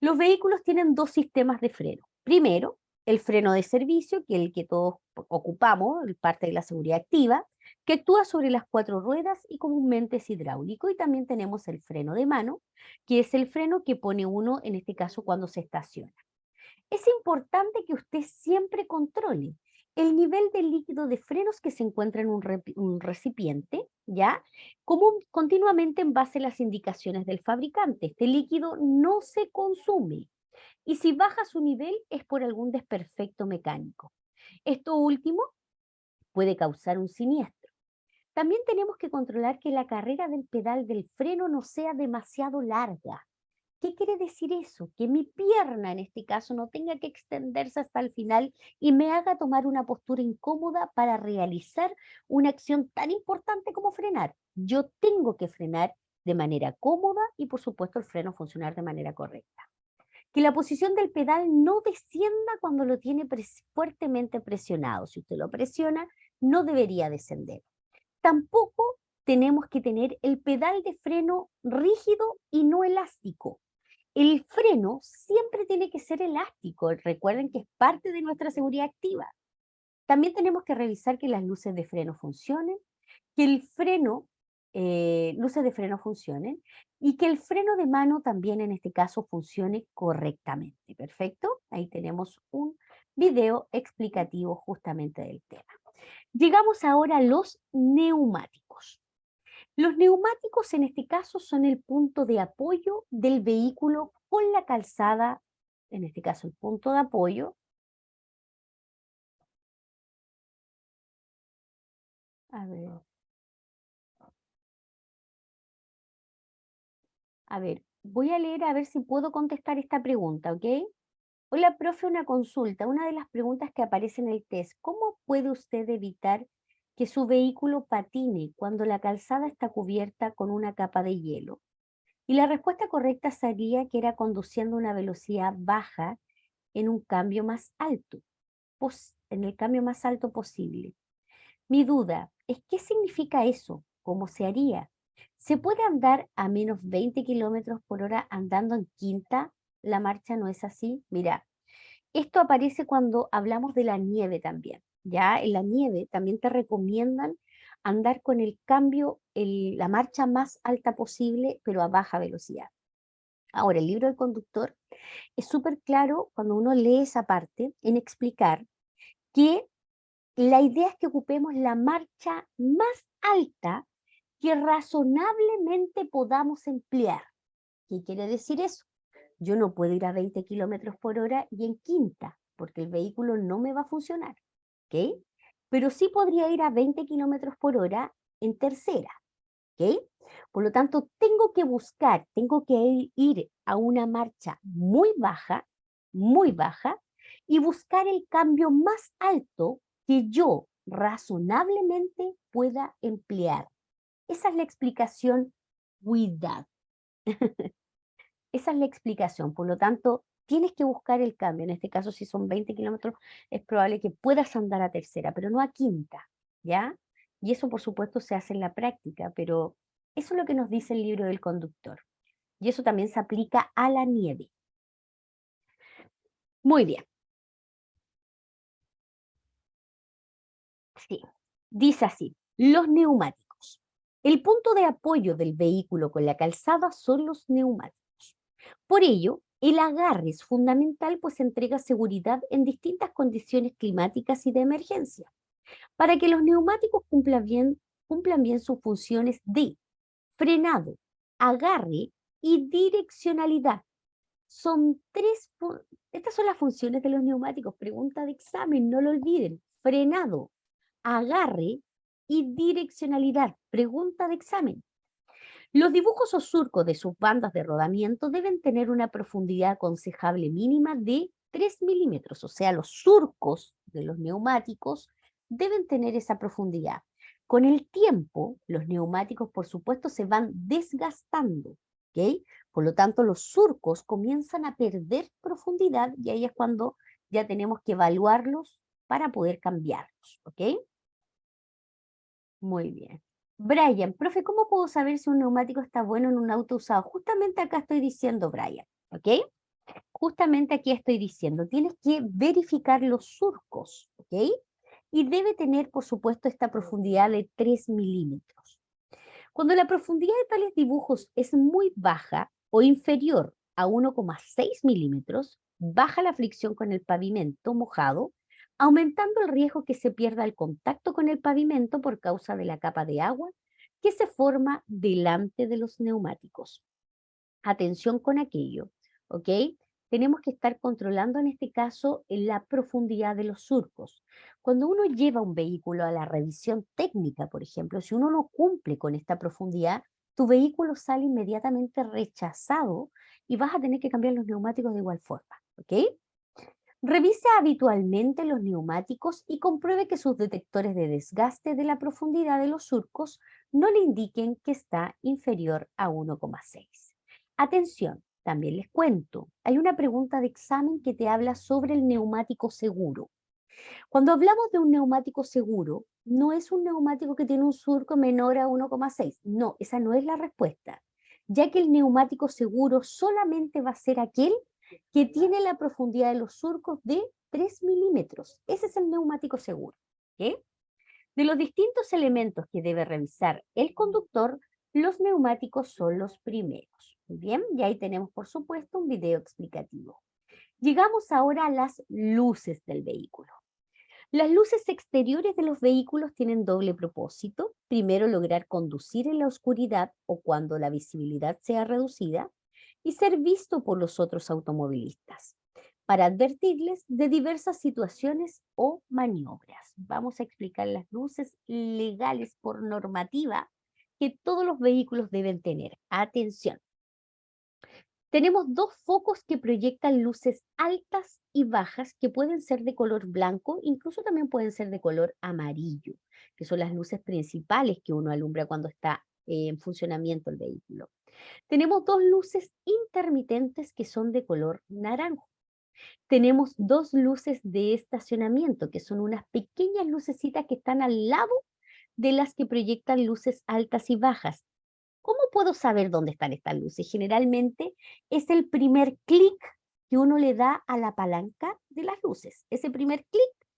Los vehículos tienen dos sistemas de freno. Primero, el freno de servicio, que es el que todos ocupamos, parte de la seguridad activa, que actúa sobre las cuatro ruedas y comúnmente es hidráulico. Y también tenemos el freno de mano, que es el freno que pone uno, en este caso, cuando se estaciona. Es importante que usted siempre controle el nivel de líquido de frenos que se encuentra en un recipiente, ¿ya? Continuamente en base a las indicaciones del fabricante. Este líquido no se consume y si baja su nivel es por algún desperfecto mecánico. Esto último puede causar un siniestro. También tenemos que controlar que la carrera del pedal del freno no sea demasiado larga. ¿Qué quiere decir eso? Que mi pierna en este caso no tenga que extenderse hasta el final y me haga tomar una postura incómoda para realizar una acción tan importante como frenar. Yo tengo que frenar de manera cómoda y por supuesto el freno funcionar de manera correcta. Que la posición del pedal no descienda cuando lo tiene fuertemente presionado. Si usted lo presiona, no debería descender. Tampoco tenemos que tener el pedal de freno rígido y no elástico. El freno siempre tiene que ser elástico. Recuerden que es parte de nuestra seguridad activa. También tenemos que revisar que las luces de freno funcionen, que el freno, luces de freno funcionen y que el freno de mano también en este caso funcione correctamente. ¿Perfecto? Ahí tenemos un video explicativo justamente del tema. Llegamos ahora a los neumáticos. Los neumáticos en este caso son el punto de apoyo del vehículo con la calzada, en este caso el punto de apoyo. A ver, voy a leer a ver si puedo contestar esta pregunta, ¿ok? Hola, profe, una consulta. Una de las preguntas que aparece en el test, ¿cómo puede usted evitar que su vehículo patine cuando la calzada está cubierta con una capa de hielo? Y la respuesta correcta sería que era conduciendo a una velocidad baja en un cambio más alto, en el cambio más alto posible. Mi duda es, ¿qué significa eso? ¿Cómo se haría? ¿Se puede andar a menos 20 kilómetros por hora andando en quinta? La marcha no es así. Mira, esto aparece cuando hablamos de la nieve también. Ya en la nieve también te recomiendan andar con el cambio, la marcha más alta posible, pero a baja velocidad. Ahora, el libro del conductor es súper claro cuando uno lee esa parte en explicar que la idea es que ocupemos la marcha más alta que razonablemente podamos emplear. ¿Qué quiere decir eso? Yo no puedo ir a 20 kilómetros por hora y en quinta, porque el vehículo no me va a funcionar, ¿ok? Pero sí podría ir a 20 kilómetros por hora en tercera, ¿ok? Por lo tanto, tengo que ir a una marcha muy baja, y buscar el cambio más alto que yo razonablemente pueda emplear. Esa es la explicación cuidado. Esa es la explicación. Por lo tanto, tienes que buscar el cambio. En este caso, si son 20 kilómetros, es probable que puedas andar a tercera, pero no a quinta, ¿ya? Y eso, por supuesto, se hace en la práctica, pero eso es lo que nos dice el libro del conductor. Y eso también se aplica a la nieve. Muy bien, sí. Dice así, los neumáticos. El punto de apoyo del vehículo con la calzada son los neumáticos. Por ello, el agarre es fundamental, pues entrega seguridad en distintas condiciones climáticas y de emergencia. Para que los neumáticos cumplan bien sus funciones de frenado, agarre y direccionalidad. Estas son las funciones de los neumáticos. Pregunta de examen, no lo olviden. Frenado, agarre y direccionalidad. Pregunta de examen. Los dibujos o surcos de sus bandas de rodamiento deben tener una profundidad aconsejable mínima de 3 milímetros, o sea, los surcos de los neumáticos deben tener esa profundidad. Con el tiempo, los neumáticos, por supuesto, se van desgastando, ¿ok? Por lo tanto, los surcos comienzan a perder profundidad y ahí es cuando ya tenemos que evaluarlos para poder cambiarlos, ¿ok? Muy bien. Brian, profe, ¿cómo puedo saber si un neumático está bueno en un auto usado? Justamente acá estoy diciendo, Brian, ¿ok? Justamente aquí estoy diciendo, tienes que verificar los surcos, ¿ok? Y debe tener, por supuesto, esta profundidad de 3 milímetros. Cuando la profundidad de tales dibujos es muy baja o inferior a 1,6 milímetros, baja la fricción con el pavimento mojado, aumentando el riesgo que se pierda el contacto con el pavimento por causa de la capa de agua que se forma delante de los neumáticos. Atención con aquello, ¿ok? Tenemos que estar controlando en este caso la profundidad de los surcos. Cuando uno lleva un vehículo a la revisión técnica, por ejemplo, si uno no cumple con esta profundidad, tu vehículo sale inmediatamente rechazado y vas a tener que cambiar los neumáticos de igual forma, ¿ok? Revise habitualmente los neumáticos y compruebe que sus detectores de desgaste de la profundidad de los surcos no le indiquen que está inferior a 1,6. Atención, también les cuento, hay una pregunta de examen que te habla sobre el neumático seguro. Cuando hablamos de un neumático seguro, no es un neumático que tiene un surco menor a 1,6. No, esa no es la respuesta, ya que el neumático seguro solamente va a ser aquel que tiene la profundidad de los surcos de 3 milímetros. Ese es el neumático seguro. ¿Ok? De los distintos elementos que debe revisar el conductor, los neumáticos son los primeros. Muy bien, y ahí tenemos, por supuesto, un video explicativo. Llegamos ahora a las luces del vehículo. Las luces exteriores de los vehículos tienen doble propósito. Primero, lograr conducir en la oscuridad o cuando la visibilidad sea reducida y ser visto por los otros automovilistas para advertirles de diversas situaciones o maniobras. Vamos a explicar las luces legales por normativa que todos los vehículos deben tener. Atención. Tenemos dos focos que proyectan luces altas y bajas que pueden ser de color blanco, incluso también pueden ser de color amarillo, que son las luces principales que uno alumbra cuando está en funcionamiento el vehículo. Tenemos dos luces intermitentes que son de color naranjo. Tenemos dos luces de estacionamiento, que son unas pequeñas lucecitas que están al lado de las que proyectan luces altas y bajas. ¿Cómo puedo saber dónde están estas luces? Generalmente es el primer clic que uno le da a la palanca de las luces. Ese primer clic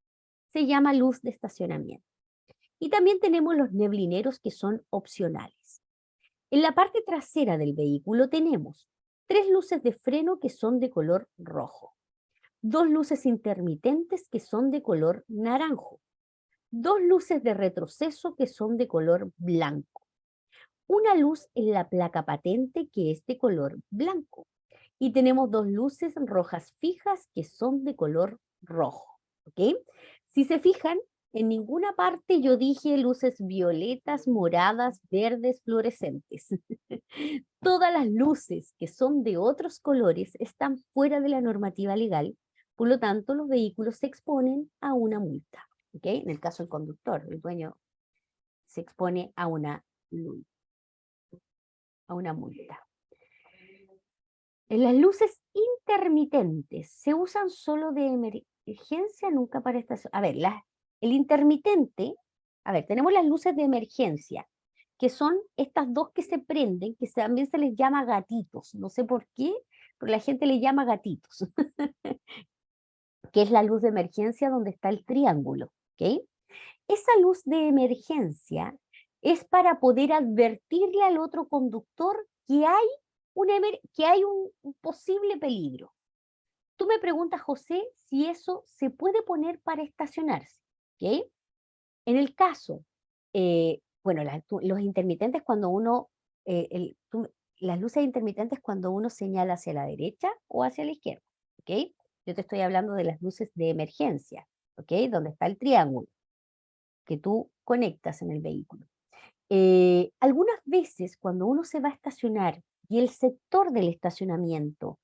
se llama luz de estacionamiento. Y también tenemos los neblineros que son opcionales. En la parte trasera del vehículo tenemos tres luces de freno que son de color rojo, dos luces intermitentes que son de color naranjo, dos luces de retroceso que son de color blanco, una luz en la placa patente que es de color blanco y tenemos dos luces rojas fijas que son de color rojo. ¿Ok? Si se fijan, en ninguna parte yo dije luces violetas, moradas, verdes, fluorescentes. Todas las luces que son de otros colores están fuera de la normativa legal, por lo tanto los vehículos se exponen a una multa. ¿Ok? En el caso del conductor, el dueño se expone a una multa. En las luces intermitentes se usan solo de emergencia, nunca para estación. A ver, el intermitente, a ver, tenemos las luces de emergencia, que son estas dos que se prenden, que también se les llama gatitos. No sé por qué, pero la gente le llama gatitos, que es la luz de emergencia donde está el triángulo. ¿Ok? Esa luz de emergencia es para poder advertirle al otro conductor que hay un posible peligro. Tú me preguntas, José, si eso se puede poner para estacionarse. ¿Ok? En el caso, bueno, los intermitentes cuando uno, las luces intermitentes cuando uno señala hacia la derecha o hacia la izquierda. ¿Ok? Yo te estoy hablando de las luces de emergencia. ¿Ok? Donde está el triángulo que tú conectas en el vehículo. Algunas veces cuando uno se va a estacionar y el sector del estacionamiento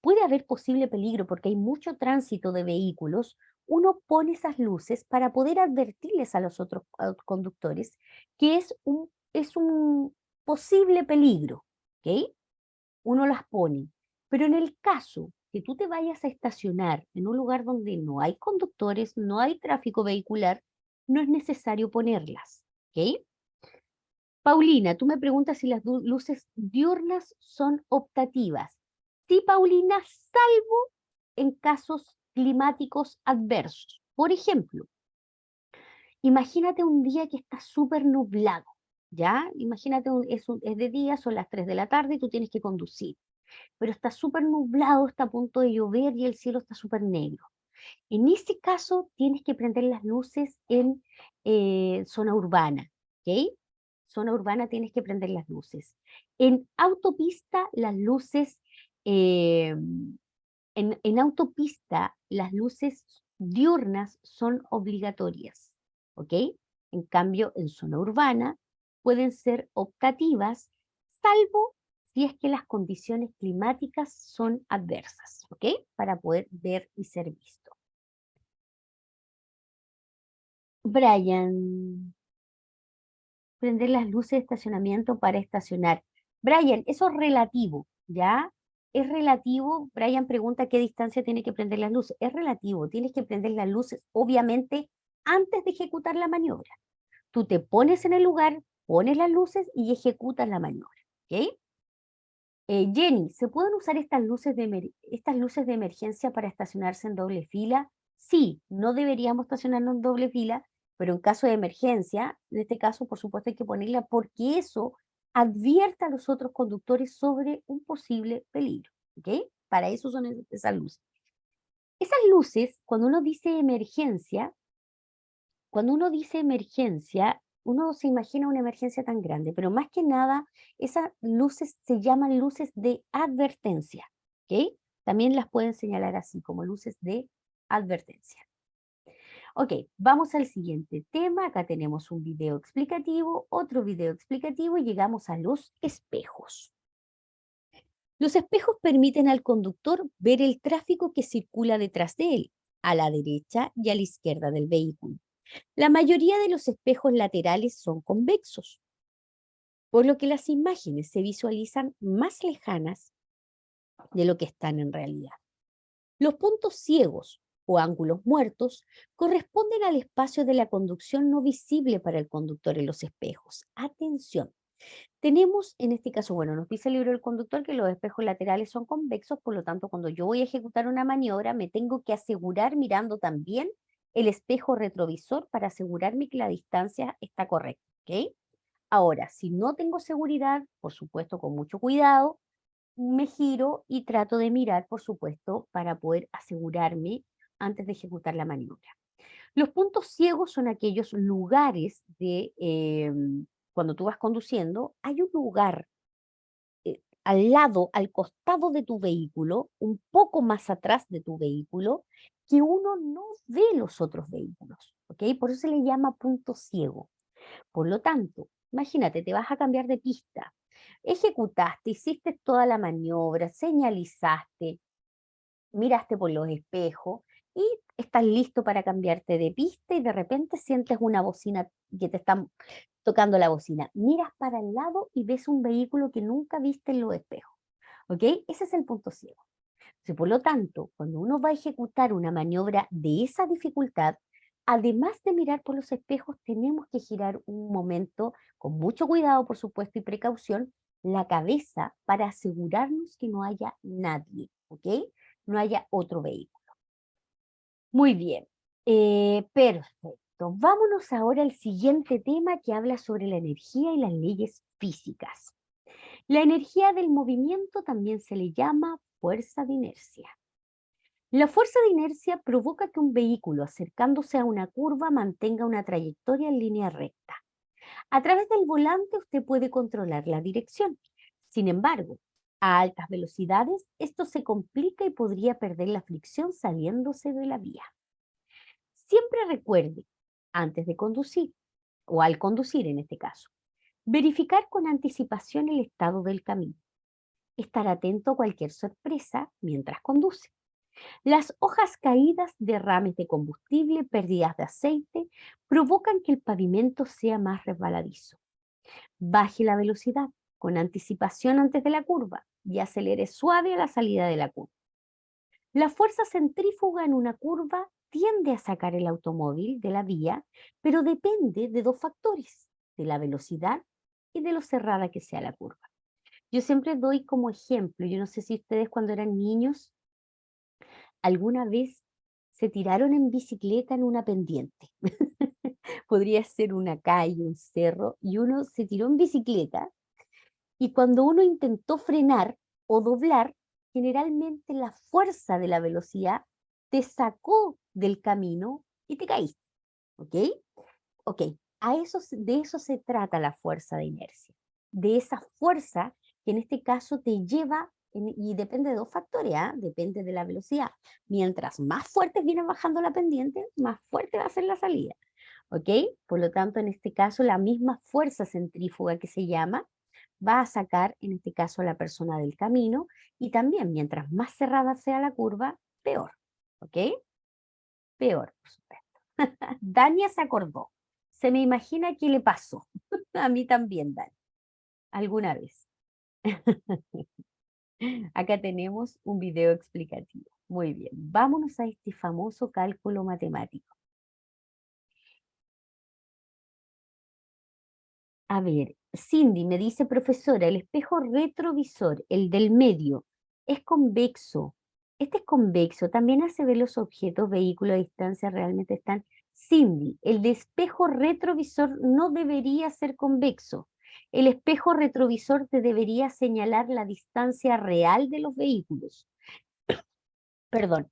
puede haber posible peligro porque hay mucho tránsito de vehículos, uno pone esas luces para poder advertirles a los otros conductores que es un posible peligro, ¿ok? Uno las pone. Pero en el caso que tú te vayas a estacionar en un lugar donde no hay conductores, no hay tráfico vehicular, no es necesario ponerlas, ¿ok? Paulina, tú me preguntas si las luces diurnas son optativas. Sí, Paulina, salvo en casos climáticos adversos. Por ejemplo, imagínate un día que está súper nublado, ¿ya? Imagínate, es de día, son las 3 de la tarde y tú tienes que conducir, pero está súper nublado, está a punto de llover y el cielo está súper negro. En ese caso, tienes que prender las luces en zona urbana, ¿ok? Zona urbana tienes que prender las luces. En autopista, eh, en autopista, las luces diurnas son obligatorias, ¿ok? En cambio, en zona urbana pueden ser optativas, salvo si es que las condiciones climáticas son adversas, ¿ok? Para poder ver y ser visto. Brian, prender las luces de estacionamiento para estacionar. Brian, eso es relativo, ¿ya? Es relativo. Brian pregunta qué distancia tiene que prender las luces. Es relativo, tienes que prender las luces, obviamente, antes de ejecutar la maniobra. Tú te pones en el lugar, pones las luces y ejecutas la maniobra, ¿ok? Jenny, ¿se pueden usar estas luces de emergencia para estacionarse en doble fila? Sí, no deberíamos estacionarnos en doble fila, pero en caso de emergencia, en este caso, por supuesto, hay que ponerla porque eso advierte a los otros conductores sobre un posible peligro. ¿Ok? Para eso son esas luces. Esas luces, cuando uno dice emergencia, uno se imagina una emergencia tan grande, pero más que nada, esas luces se llaman luces de advertencia, ¿ok? También las pueden señalar así, como luces de advertencia. Ok, vamos al siguiente tema. Acá tenemos un video explicativo, otro video explicativo y llegamos a los espejos. Los espejos permiten al conductor ver el tráfico que circula detrás de él, a la derecha y a la izquierda del vehículo. La mayoría de los espejos laterales son convexos, por lo que las imágenes se visualizan más lejanas de lo que están en realidad. Los puntos ciegos o ángulos muertos corresponden al espacio de la conducción no visible para el conductor en los espejos. Atención, tenemos en este caso, bueno, nos dice el libro del conductor que los espejos laterales son convexos, por lo tanto, cuando yo voy a ejecutar una maniobra, me tengo que asegurar mirando también el espejo retrovisor para asegurarme que la distancia está correcta, ¿ok? Ahora, si no tengo seguridad, por supuesto, con mucho cuidado, me giro y trato de mirar, por supuesto, para poder asegurarme antes de ejecutar la maniobra. Los puntos ciegos son aquellos lugares de, cuando tú vas conduciendo, hay un lugar al lado, al costado de tu vehículo, un poco más atrás de tu vehículo, que uno no ve los otros vehículos, ¿ok? Por eso se le llama punto ciego. Por lo tanto, imagínate, te vas a cambiar de pista, ejecutaste, hiciste toda la maniobra, señalizaste, miraste por los espejos y estás listo para cambiarte de pista y de repente sientes una bocina que te está tocando la bocina. Miras para el lado y ves un vehículo que nunca viste en los espejos. ¿Ok? Ese es el punto ciego. Entonces, por lo tanto, cuando uno va a ejecutar una maniobra de esa dificultad, además de mirar por los espejos, tenemos que girar un momento, con mucho cuidado, por supuesto, y precaución, la cabeza para asegurarnos que no haya nadie, ¿ok? No haya otro vehículo. Muy bien, perfecto. Vámonos ahora al siguiente tema que habla sobre la energía y las leyes físicas. La energía del movimiento también se le llama fuerza de inercia. La fuerza de inercia provoca que un vehículo acercándose a una curva mantenga una trayectoria en línea recta. A través del volante usted puede controlar la dirección. Sin embargo, a altas velocidades esto se complica y podría perder la fricción saliéndose de la vía. Siempre recuerde, antes de conducir, o al conducir en este caso, verificar con anticipación el estado del camino. Estar atento a cualquier sorpresa mientras conduce. Las hojas caídas, derrames de combustible, pérdidas de aceite, provocan que el pavimento sea más resbaladizo. Baje la velocidad con anticipación antes de la curva y acelere suave a la salida de la curva. La fuerza centrífuga en una curva tiende a sacar el automóvil de la vía, pero depende de dos factores, de la velocidad y de lo cerrada que sea la curva. Yo siempre doy como ejemplo, yo no sé si ustedes cuando eran niños alguna vez se tiraron en bicicleta en una pendiente. Podría ser una calle, un cerro, y uno se tiró en bicicleta y cuando uno intentó frenar o doblar, generalmente la fuerza de la velocidad te sacó del camino y te caíste. ¿Ok? Ok, de eso se trata la fuerza de inercia. De esa fuerza que en este caso te lleva, y depende de dos factores, ¿ah? Depende de la velocidad. Mientras más fuerte vienes bajando la pendiente, más fuerte va a ser la salida. ¿Ok? Por lo tanto, en este caso, la misma fuerza centrífuga que se llama va a sacar, en este caso, a la persona del camino y también, mientras más cerrada sea la curva, peor. ¿Ok? Peor, por supuesto. Dania se acordó. Se me imagina que le pasó. A mí también, Dani, alguna vez. Acá tenemos un video explicativo. Muy bien, vámonos a este famoso cálculo matemático. A ver, Cindy me dice, profesora, el espejo retrovisor, el del medio, es convexo. Este es convexo, también hace ver los objetos, vehículos a distancia realmente están. Cindy, el de espejo retrovisor no debería ser convexo. El espejo retrovisor te debería señalar la distancia real de los vehículos. Perdón.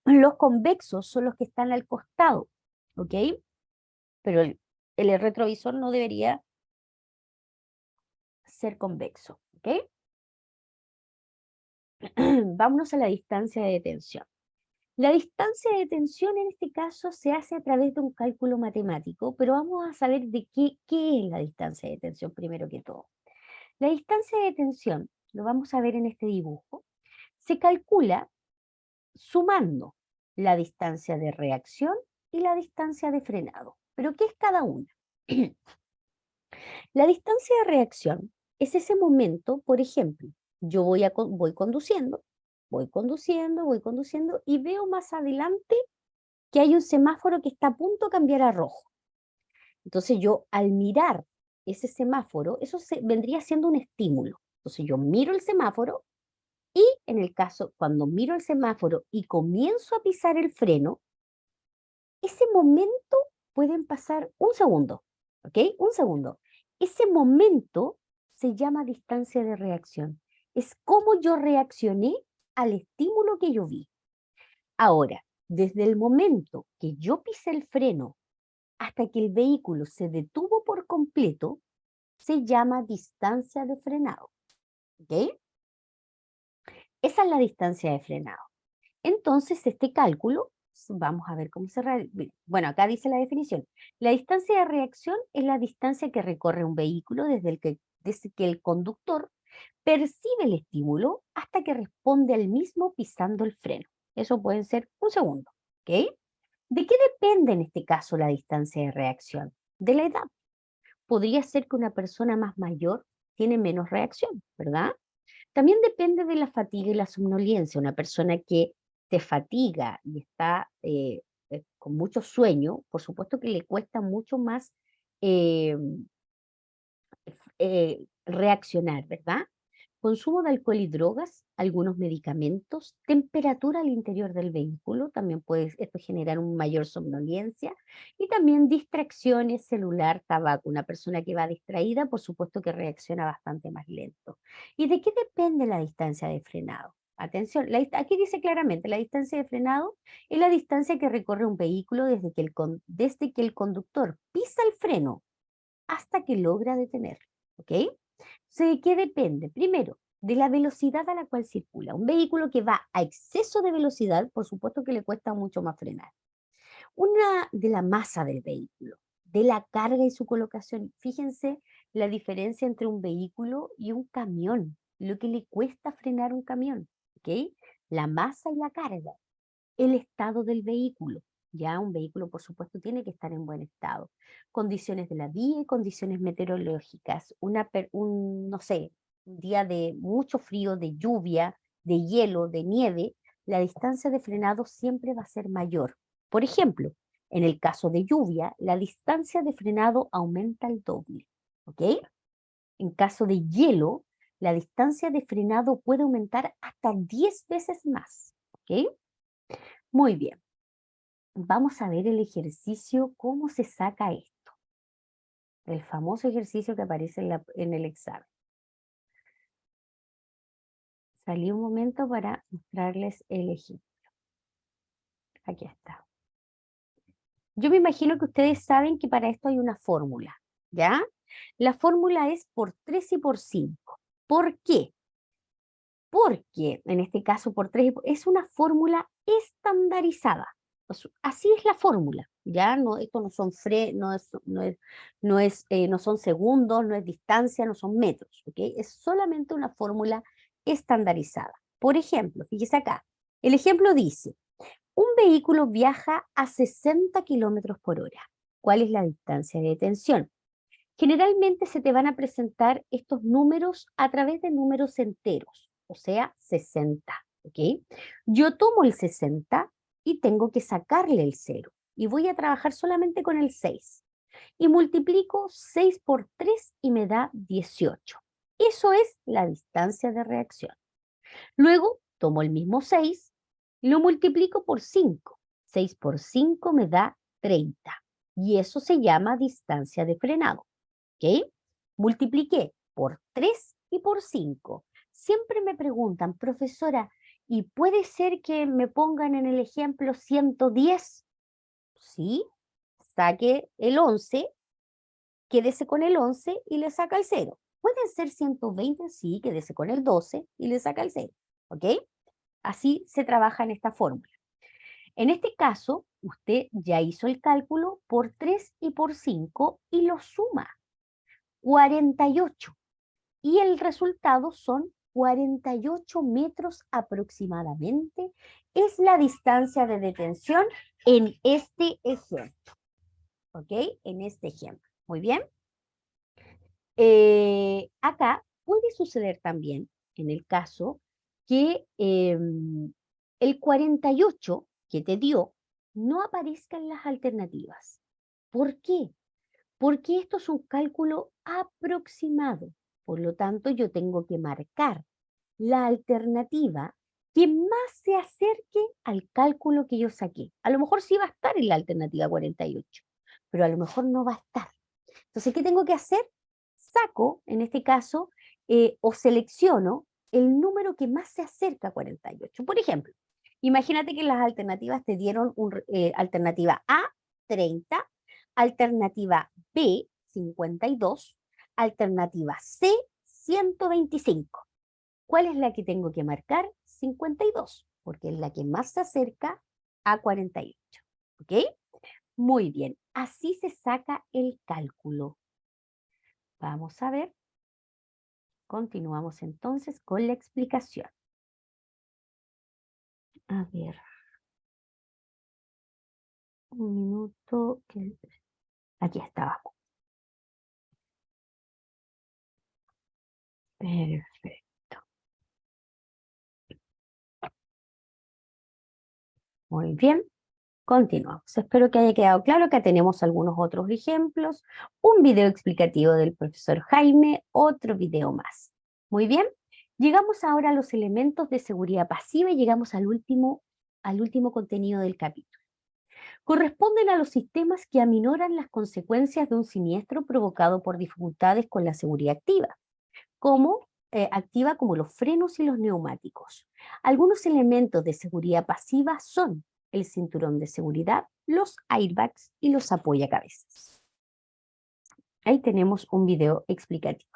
Los convexos son los que están al costado, ¿ok? Pero el retrovisor no debería ser convexo, ¿ok? Vámonos a la distancia de detención. La distancia de detención en este caso se hace a través de un cálculo matemático, pero vamos a saber de qué es la distancia de detención primero que todo. La distancia de detención lo vamos a ver en este dibujo, se calcula sumando la distancia de reacción y la distancia de frenado. ¿Pero qué es cada una? La distancia de reacción es ese momento, por ejemplo, yo voy conduciendo, voy conduciendo y veo más adelante que hay un semáforo que está a punto de cambiar a rojo. Entonces yo al mirar ese semáforo, vendría siendo un estímulo. Entonces yo miro el semáforo y en el caso, cuando miro el semáforo y comienzo a pisar el freno, ese momento pueden pasar un segundo, ¿ok? Un segundo. Ese momento se llama distancia de reacción. Es cómo yo reaccioné al estímulo que yo vi. Ahora, desde el momento que yo pisé el freno hasta que el vehículo se detuvo por completo, se llama distancia de frenado, ¿ok? Esa es la distancia de frenado. Entonces, este cálculo, vamos a ver cómo se realiza. Bueno, acá dice la definición. La distancia de reacción es la distancia que recorre un vehículo desde que el conductor percibe el estímulo hasta que responde al mismo pisando el freno. Eso puede ser un segundo, ¿ok? ¿De qué depende en este caso la distancia de reacción? De la edad. Podría ser que una persona más mayor tiene menos reacción, ¿verdad? También depende de la fatiga y la somnolencia. Una persona que se fatiga y está con mucho sueño, por supuesto que le cuesta mucho más eh, reaccionar, ¿verdad? Consumo de alcohol y drogas, algunos medicamentos, temperatura al interior del vehículo, también puede esto generar una mayor somnolencia, y también distracciones, celular, tabaco. Una persona que va distraída, por supuesto que reacciona bastante más lento. ¿Y de qué depende la distancia de frenado? Atención, aquí dice claramente, la distancia de frenado es la distancia que recorre un vehículo desde que el conductor pisa el freno hasta que logra detenerlo, ¿ok? ¿De qué depende? Primero, de la velocidad a la cual circula. Un vehículo que va a exceso de velocidad, por supuesto que le cuesta mucho más frenar. Una de la masa del vehículo, de la carga y su colocación. Fíjense la diferencia entre un vehículo y un camión, lo que le cuesta frenar un camión, ¿ok? La masa y la carga, el estado del vehículo. Ya un vehículo, por supuesto, tiene que estar en buen estado. Condiciones de la vía y condiciones meteorológicas. No sé, un día de mucho frío, de lluvia, de hielo, de nieve, la distancia de frenado siempre va a ser mayor. Por ejemplo, en el caso de lluvia, la distancia de frenado aumenta al doble. ¿Ok? En caso de hielo, la distancia de frenado puede aumentar hasta 10 veces más. ¿Ok? Muy bien. Vamos a ver el ejercicio, cómo se saca esto. El famoso ejercicio que aparece en el examen. Salí un momento para mostrarles el ejemplo. Aquí está. Yo me imagino que ustedes saben que para esto hay una fórmula, ¿ya? La fórmula es por 3 y por 5. ¿Por qué? Porque en este caso por 3 es una fórmula estandarizada. Así es la fórmula, ¿ya? No, esto no son no son segundos, no es distancia, no son metros, ¿ok? Es solamente una fórmula estandarizada. Por ejemplo, fíjese acá, el ejemplo dice, un vehículo viaja a 60 kilómetros por hora. ¿Cuál es la distancia de detención? Generalmente se te van a presentar estos números a través de números enteros, o sea, 60, ¿ok? Yo tomo el 60 y tengo que sacarle el 0 y voy a trabajar solamente con el 6 y multiplico 6 por 3 y me da 18. Eso es la distancia de reacción. Luego tomo el mismo 6, lo multiplico por 5. 6 por 5 me da 30 y eso se llama distancia de frenado. ¿Ok? Multipliqué por 3 y por 5. Siempre me preguntan, profesora, ¿y puede ser que me pongan en el ejemplo 110? Sí, saque el 11, quédese con el 11 y le saca el 0. Pueden ser 120, sí, quédese con el 12 y le saca el 0. ¿Ok? Así se trabaja en esta fórmula. En este caso, usted ya hizo el cálculo por 3 y por 5 y lo suma. 48. Y el resultado son 48 metros aproximadamente es la distancia de detención en este ejemplo. ¿Ok? En este ejemplo. Muy bien. Acá puede suceder también, en el caso, que el 48 que te dio no aparezca en las alternativas. ¿Por qué? Porque esto es un cálculo aproximado. Por lo tanto, yo tengo que marcar la alternativa que más se acerque al cálculo que yo saqué. A lo mejor sí va a estar en la alternativa 48, pero a lo mejor no va a estar. Entonces, ¿qué tengo que hacer? Saco, en este caso, o selecciono el número que más se acerca a 48. Por ejemplo, imagínate que las alternativas te dieron alternativa A, 30, alternativa B, 52, alternativa C, 125. ¿Cuál es la que tengo que marcar? 52, porque es la que más se acerca a 48. ¿Ok? Muy bien, así se saca el cálculo. Vamos a ver. Continuamos entonces con la explicación. A ver. Un minuto. Aquí estábamos. Perfecto. Muy bien. Continuamos. Espero que haya quedado claro que tenemos algunos otros ejemplos, un video explicativo del profesor Jaime, otro video más. Muy bien. Llegamos ahora a los elementos de seguridad pasiva y llegamos al último contenido del capítulo. Corresponden a los sistemas que aminoran las consecuencias de un siniestro provocado por dificultades con la seguridad activa, como los frenos y los neumáticos. Algunos elementos de seguridad pasiva son el cinturón de seguridad, los airbags y los apoyacabezas. Ahí tenemos un video explicativo.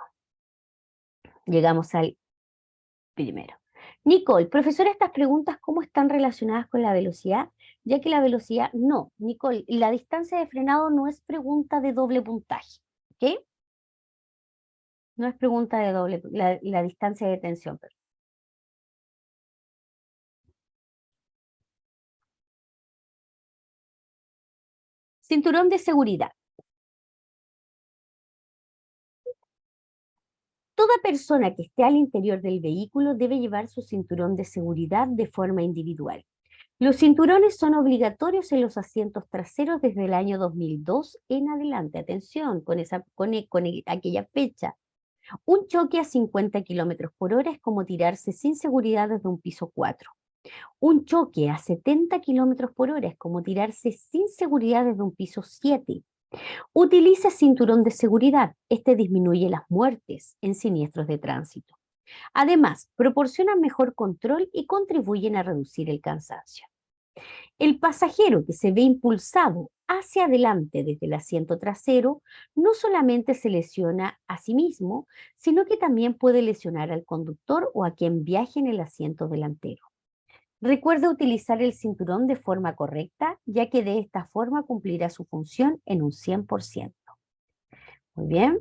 Llegamos al primero. Nicole, profesora, estas preguntas, ¿cómo están relacionadas con la velocidad? Ya que la velocidad, no. Nicole, la distancia de frenado no es pregunta de doble puntaje, ¿ok? No es pregunta de doble, la distancia de detención, perdón. Cinturón de seguridad. Toda persona que esté al interior del vehículo debe llevar su cinturón de seguridad de forma individual. Los cinturones son obligatorios en los asientos traseros desde el año 2002 en adelante. Atención con aquella fecha. Un choque a 50 kilómetros por hora es como tirarse sin seguridad desde un piso 4. Un choque a 70 kilómetros por hora es como tirarse sin seguridad desde un piso 7. Utilice cinturón de seguridad. Este disminuye las muertes en siniestros de tránsito. Además, proporcionan mejor control y contribuyen a reducir el cansancio. El pasajero que se ve impulsado hacia adelante desde el asiento trasero no solamente se lesiona a sí mismo, sino que también puede lesionar al conductor o a quien viaje en el asiento delantero. Recuerda utilizar el cinturón de forma correcta, ya que de esta forma cumplirá su función en un 100%. Muy bien.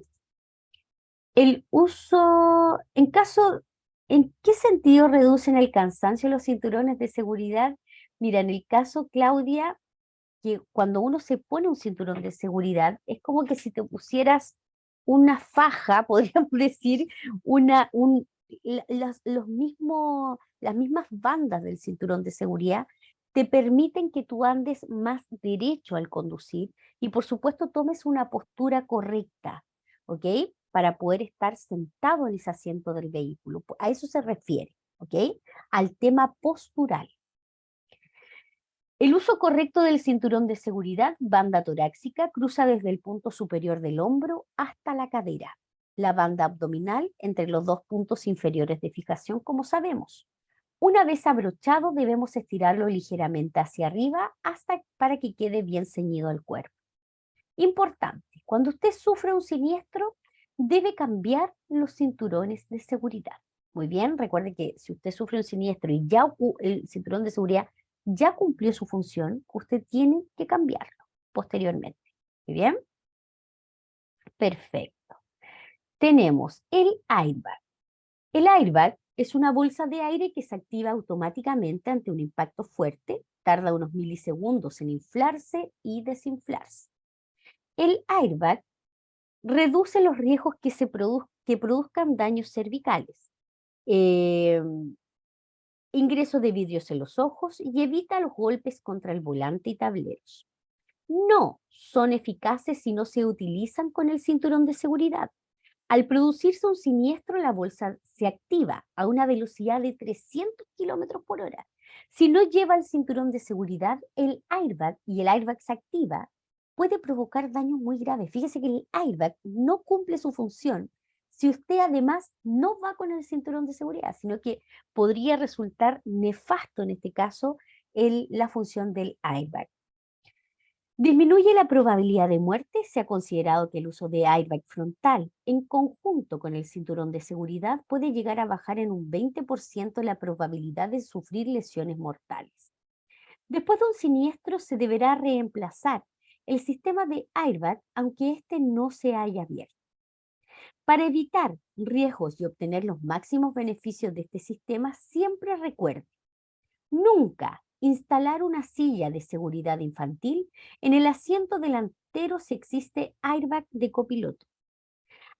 El uso, ¿en qué sentido reducen el cansancio los cinturones de seguridad? Mira, en el caso, Claudia, que cuando uno se pone un cinturón de seguridad, es como que si te pusieras una faja, podríamos decir, las mismas bandas del cinturón de seguridad te permiten que tú andes más derecho al conducir y por supuesto tomes una postura correcta, ¿ok? Para poder estar sentado en ese asiento del vehículo. A eso se refiere, ¿ok? Al tema postural. El uso correcto del cinturón de seguridad, banda torácica, cruza desde el punto superior del hombro hasta la cadera. La banda abdominal entre los dos puntos inferiores de fijación, como sabemos. Una vez abrochado, debemos estirarlo ligeramente hacia arriba para que quede bien ceñido al cuerpo. Importante, cuando usted sufre un siniestro, debe cambiar los cinturones de seguridad. Muy bien, recuerde que si usted sufre un siniestro y ya el cinturón de seguridad ya cumplió su función, usted tiene que cambiarlo posteriormente. Muy bien, perfecto. Tenemos el airbag. El airbag es una bolsa de aire que se activa automáticamente ante un impacto fuerte, tarda unos milisegundos en inflarse y desinflarse. El airbag reduce los riesgos que produzcan daños cervicales, eh, ingreso de vidrios en los ojos y evita los golpes contra el volante y tableros. No son eficaces si no se utilizan con el cinturón de seguridad. Al producirse un siniestro, la bolsa se activa a una velocidad de 300 kilómetros por hora. Si no lleva el cinturón de seguridad, el airbag y el airbag se activa, puede provocar daños muy graves. Fíjese que el airbag no cumple su función si usted además no va con el cinturón de seguridad, sino que podría resultar nefasto en este caso la función del airbag. Disminuye la probabilidad de muerte. Se ha considerado que el uso de airbag frontal en conjunto con el cinturón de seguridad puede llegar a bajar en un 20% la probabilidad de sufrir lesiones mortales. Después de un siniestro se deberá reemplazar el sistema de airbag aunque éste no se haya abierto. Para evitar riesgos y obtener los máximos beneficios de este sistema, siempre recuerde: nunca instalar una silla de seguridad infantil en el asiento delantero si existe airbag de copiloto.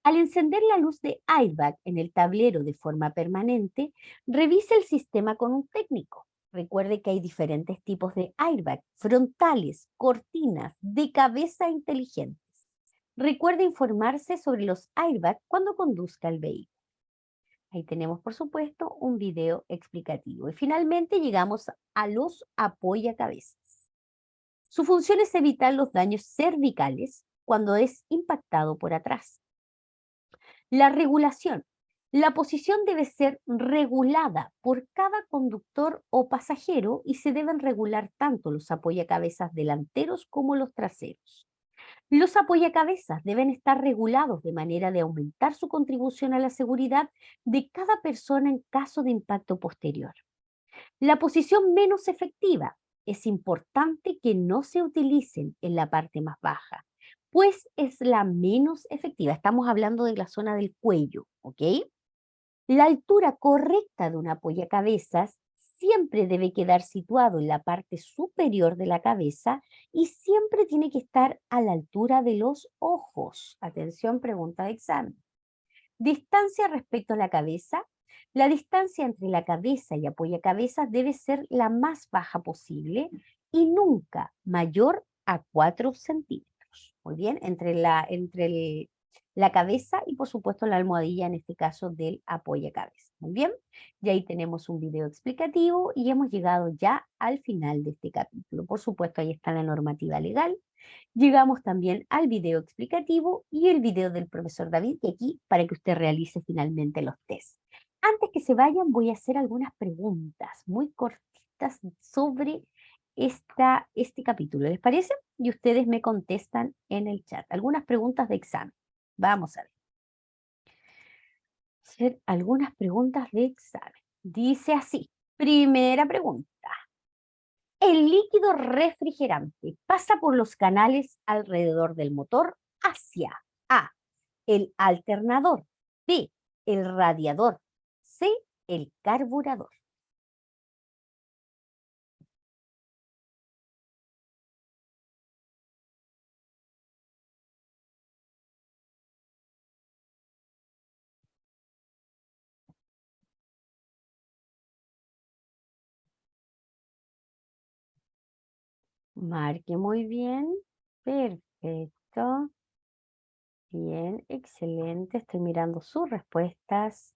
Al encender la luz de airbag en el tablero de forma permanente, revise el sistema con un técnico. Recuerde que hay diferentes tipos de airbag: frontales, cortinas, de cabeza inteligentes. Recuerde informarse sobre los airbags cuando conduzca el vehículo. Ahí tenemos, por supuesto, un video explicativo. Y finalmente llegamos a los apoyacabezas. Su función es evitar los daños cervicales cuando es impactado por atrás. La regulación. La posición debe ser regulada por cada conductor o pasajero y se deben regular tanto los apoyacabezas delanteros como los traseros. Los apoyacabezas deben estar regulados de manera de aumentar su contribución a la seguridad de cada persona en caso de impacto posterior. La posición menos efectiva. Es importante que no se utilicen en la parte más baja, pues es la menos efectiva. Estamos hablando de la zona del cuello, ¿ok? La altura correcta de un apoyacabezas siempre debe quedar situado en la parte superior de la cabeza y siempre tiene que estar a la altura de los ojos. Atención, pregunta de examen. Distancia respecto a la cabeza. La distancia entre la cabeza y apoyacabezas debe ser la más baja posible y nunca mayor a 4 centímetros. Muy bien, la cabeza y por supuesto la almohadilla, en este caso del apoyacabezas. Muy bien, y ahí tenemos un video explicativo y hemos llegado ya al final de este capítulo. Por supuesto, ahí está la normativa legal. Llegamos también al video explicativo y el video del profesor David, y aquí para que usted realice finalmente los tests. Antes que se vayan, voy a hacer algunas preguntas muy cortitas sobre este capítulo. ¿Les parece? Y ustedes me contestan en el chat. Algunas preguntas de examen. Vamos a ver. Hacer algunas preguntas de examen. Dice así. Primera pregunta. El líquido refrigerante pasa por los canales alrededor del motor hacia A, el alternador; B, el radiador; C, el carburador. Marque muy bien. Perfecto. Bien, excelente. Estoy mirando sus respuestas.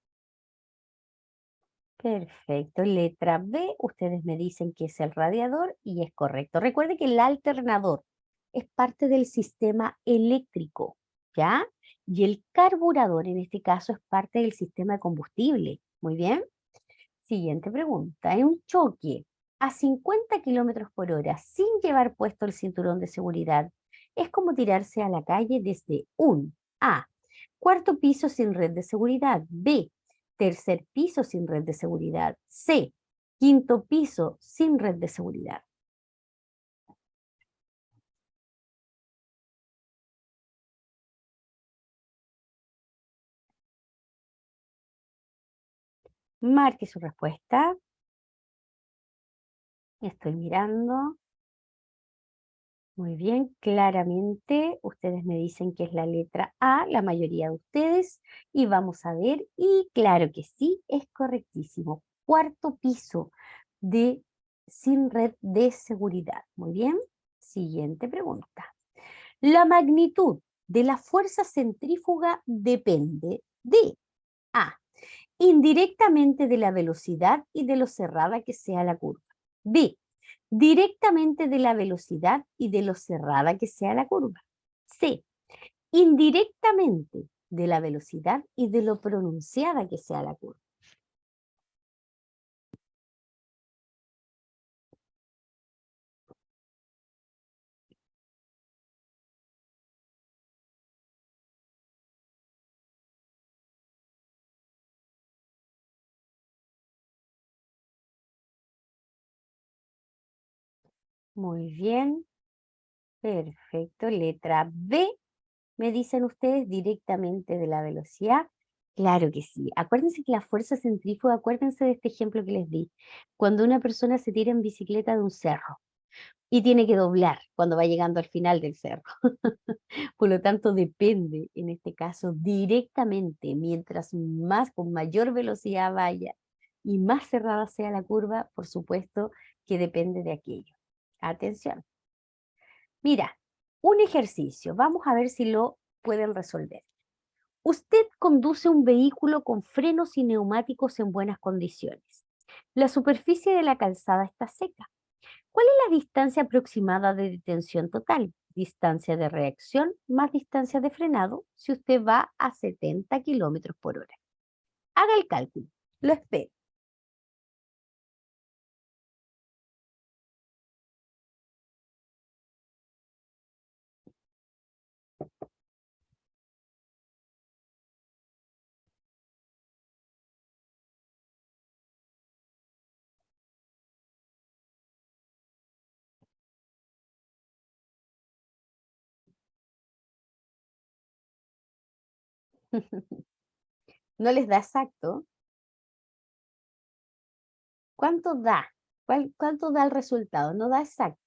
Perfecto. Letra B, ustedes me dicen que es el radiador y es correcto. Recuerde que el alternador es parte del sistema eléctrico, ¿ya? Y el carburador en este caso es parte del sistema de combustible. Muy bien. Siguiente pregunta. En un choque a 50 kilómetros por hora sin llevar puesto el cinturón de seguridad, es como tirarse a la calle desde un A, cuarto piso sin red de seguridad; B, tercer piso sin red de seguridad; C, quinto piso sin red de seguridad. Marque su respuesta. Estoy mirando. Muy bien, claramente ustedes me dicen que es la letra A, la mayoría de ustedes, y vamos a ver, y claro que sí, es correctísimo. Cuarto piso de sin red de seguridad. Muy bien, siguiente pregunta. La magnitud de la fuerza centrífuga depende de A, indirectamente de la velocidad y de lo cerrada que sea la curva. B, directamente de la velocidad y de lo cerrada que sea la curva. C, indirectamente de la velocidad y de lo pronunciada que sea la curva. Muy bien, perfecto. Letra B, me dicen ustedes directamente de la velocidad. Claro que sí. Acuérdense que la fuerza centrífuga, acuérdense de este ejemplo que les di. Cuando una persona se tira en bicicleta de un cerro y tiene que doblar cuando va llegando al final del cerro. Por lo tanto, depende, en este caso, directamente, mientras más, con mayor velocidad vaya y más cerrada sea la curva, por supuesto que depende de aquello. Atención. Mira, un ejercicio. Vamos a ver si lo pueden resolver. Usted conduce un vehículo con frenos y neumáticos en buenas condiciones. La superficie de la calzada está seca. ¿Cuál es la distancia aproximada de detención total? Distancia de reacción más distancia de frenado si usted va a 70 kilómetros por hora. Haga el cálculo. Lo espero. No les da exacto. ¿Cuánto da? ¿Cuánto da el resultado? No da exacto.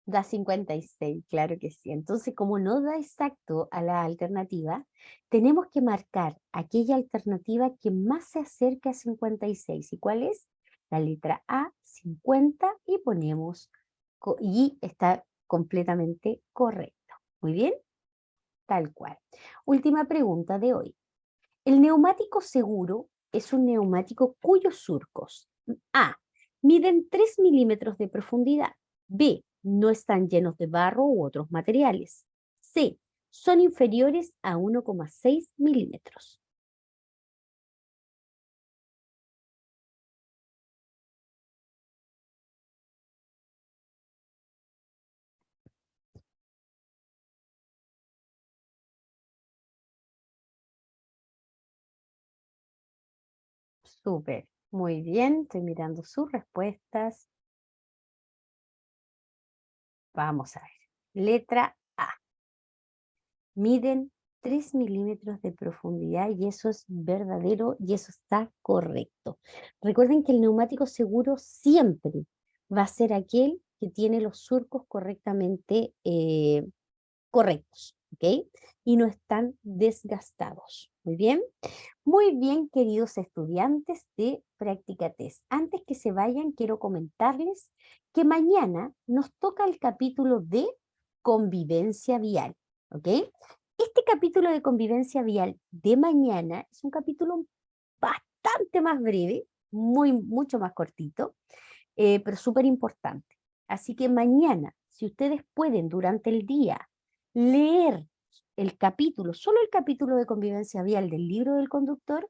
Da 56, claro que sí. Entonces, como no da exacto a la alternativa, tenemos que marcar aquella alternativa que más se acerque a 56. ¿Y cuál es? La letra A, 50, y ponemos, y está completamente correcto. Muy bien, tal cual. Última pregunta de hoy. El neumático seguro es un neumático cuyos surcos A, miden 3 milímetros de profundidad. B, no están llenos de barro u otros materiales. C, son inferiores a 1,6 milímetros. Súper, muy bien, estoy mirando sus respuestas. Vamos a ver. Letra A. Miden 3 milímetros de profundidad y eso es verdadero y eso está correcto. Recuerden que el neumático seguro siempre va a ser aquel que tiene los surcos correctamente correctos, ¿ok? Y no están desgastados. Muy bien, queridos estudiantes de Práctica Test. Antes que se vayan, quiero comentarles que mañana nos toca el capítulo de convivencia vial, ¿ok? Este capítulo de convivencia vial de mañana es un capítulo bastante más breve, mucho más cortito, pero súper importante. Así que mañana, si ustedes pueden durante el día leer el capítulo, solo el capítulo de convivencia vial del libro del conductor,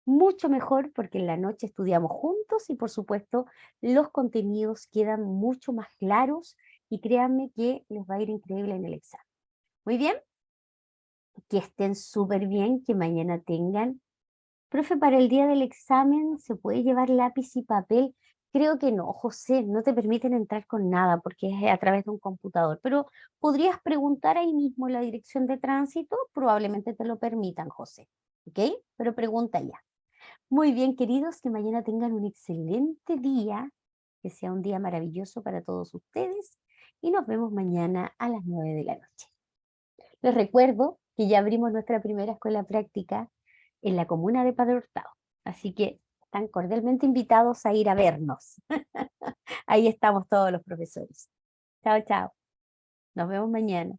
mucho mejor porque en la noche estudiamos juntos y por supuesto los contenidos quedan mucho más claros y créanme que les va a ir increíble en el examen. Muy bien, que estén súper bien, que mañana tengan. Profe, para el día del examen se puede llevar lápiz y papel. Creo que no, José, no te permiten entrar con nada porque es a través de un computador, pero podrías preguntar ahí mismo en la dirección de tránsito, probablemente te lo permitan, José, ¿ok? Pero pregunta ya. Muy bien, queridos, que mañana tengan un excelente día, que sea un día maravilloso para todos ustedes y nos vemos mañana a las 9 de la noche. Les recuerdo que ya abrimos nuestra primera escuela práctica en la comuna de Padre Hurtado, así que están cordialmente invitados a ir a vernos. Ahí estamos todos los profesores. Chao, chao. Nos vemos mañana.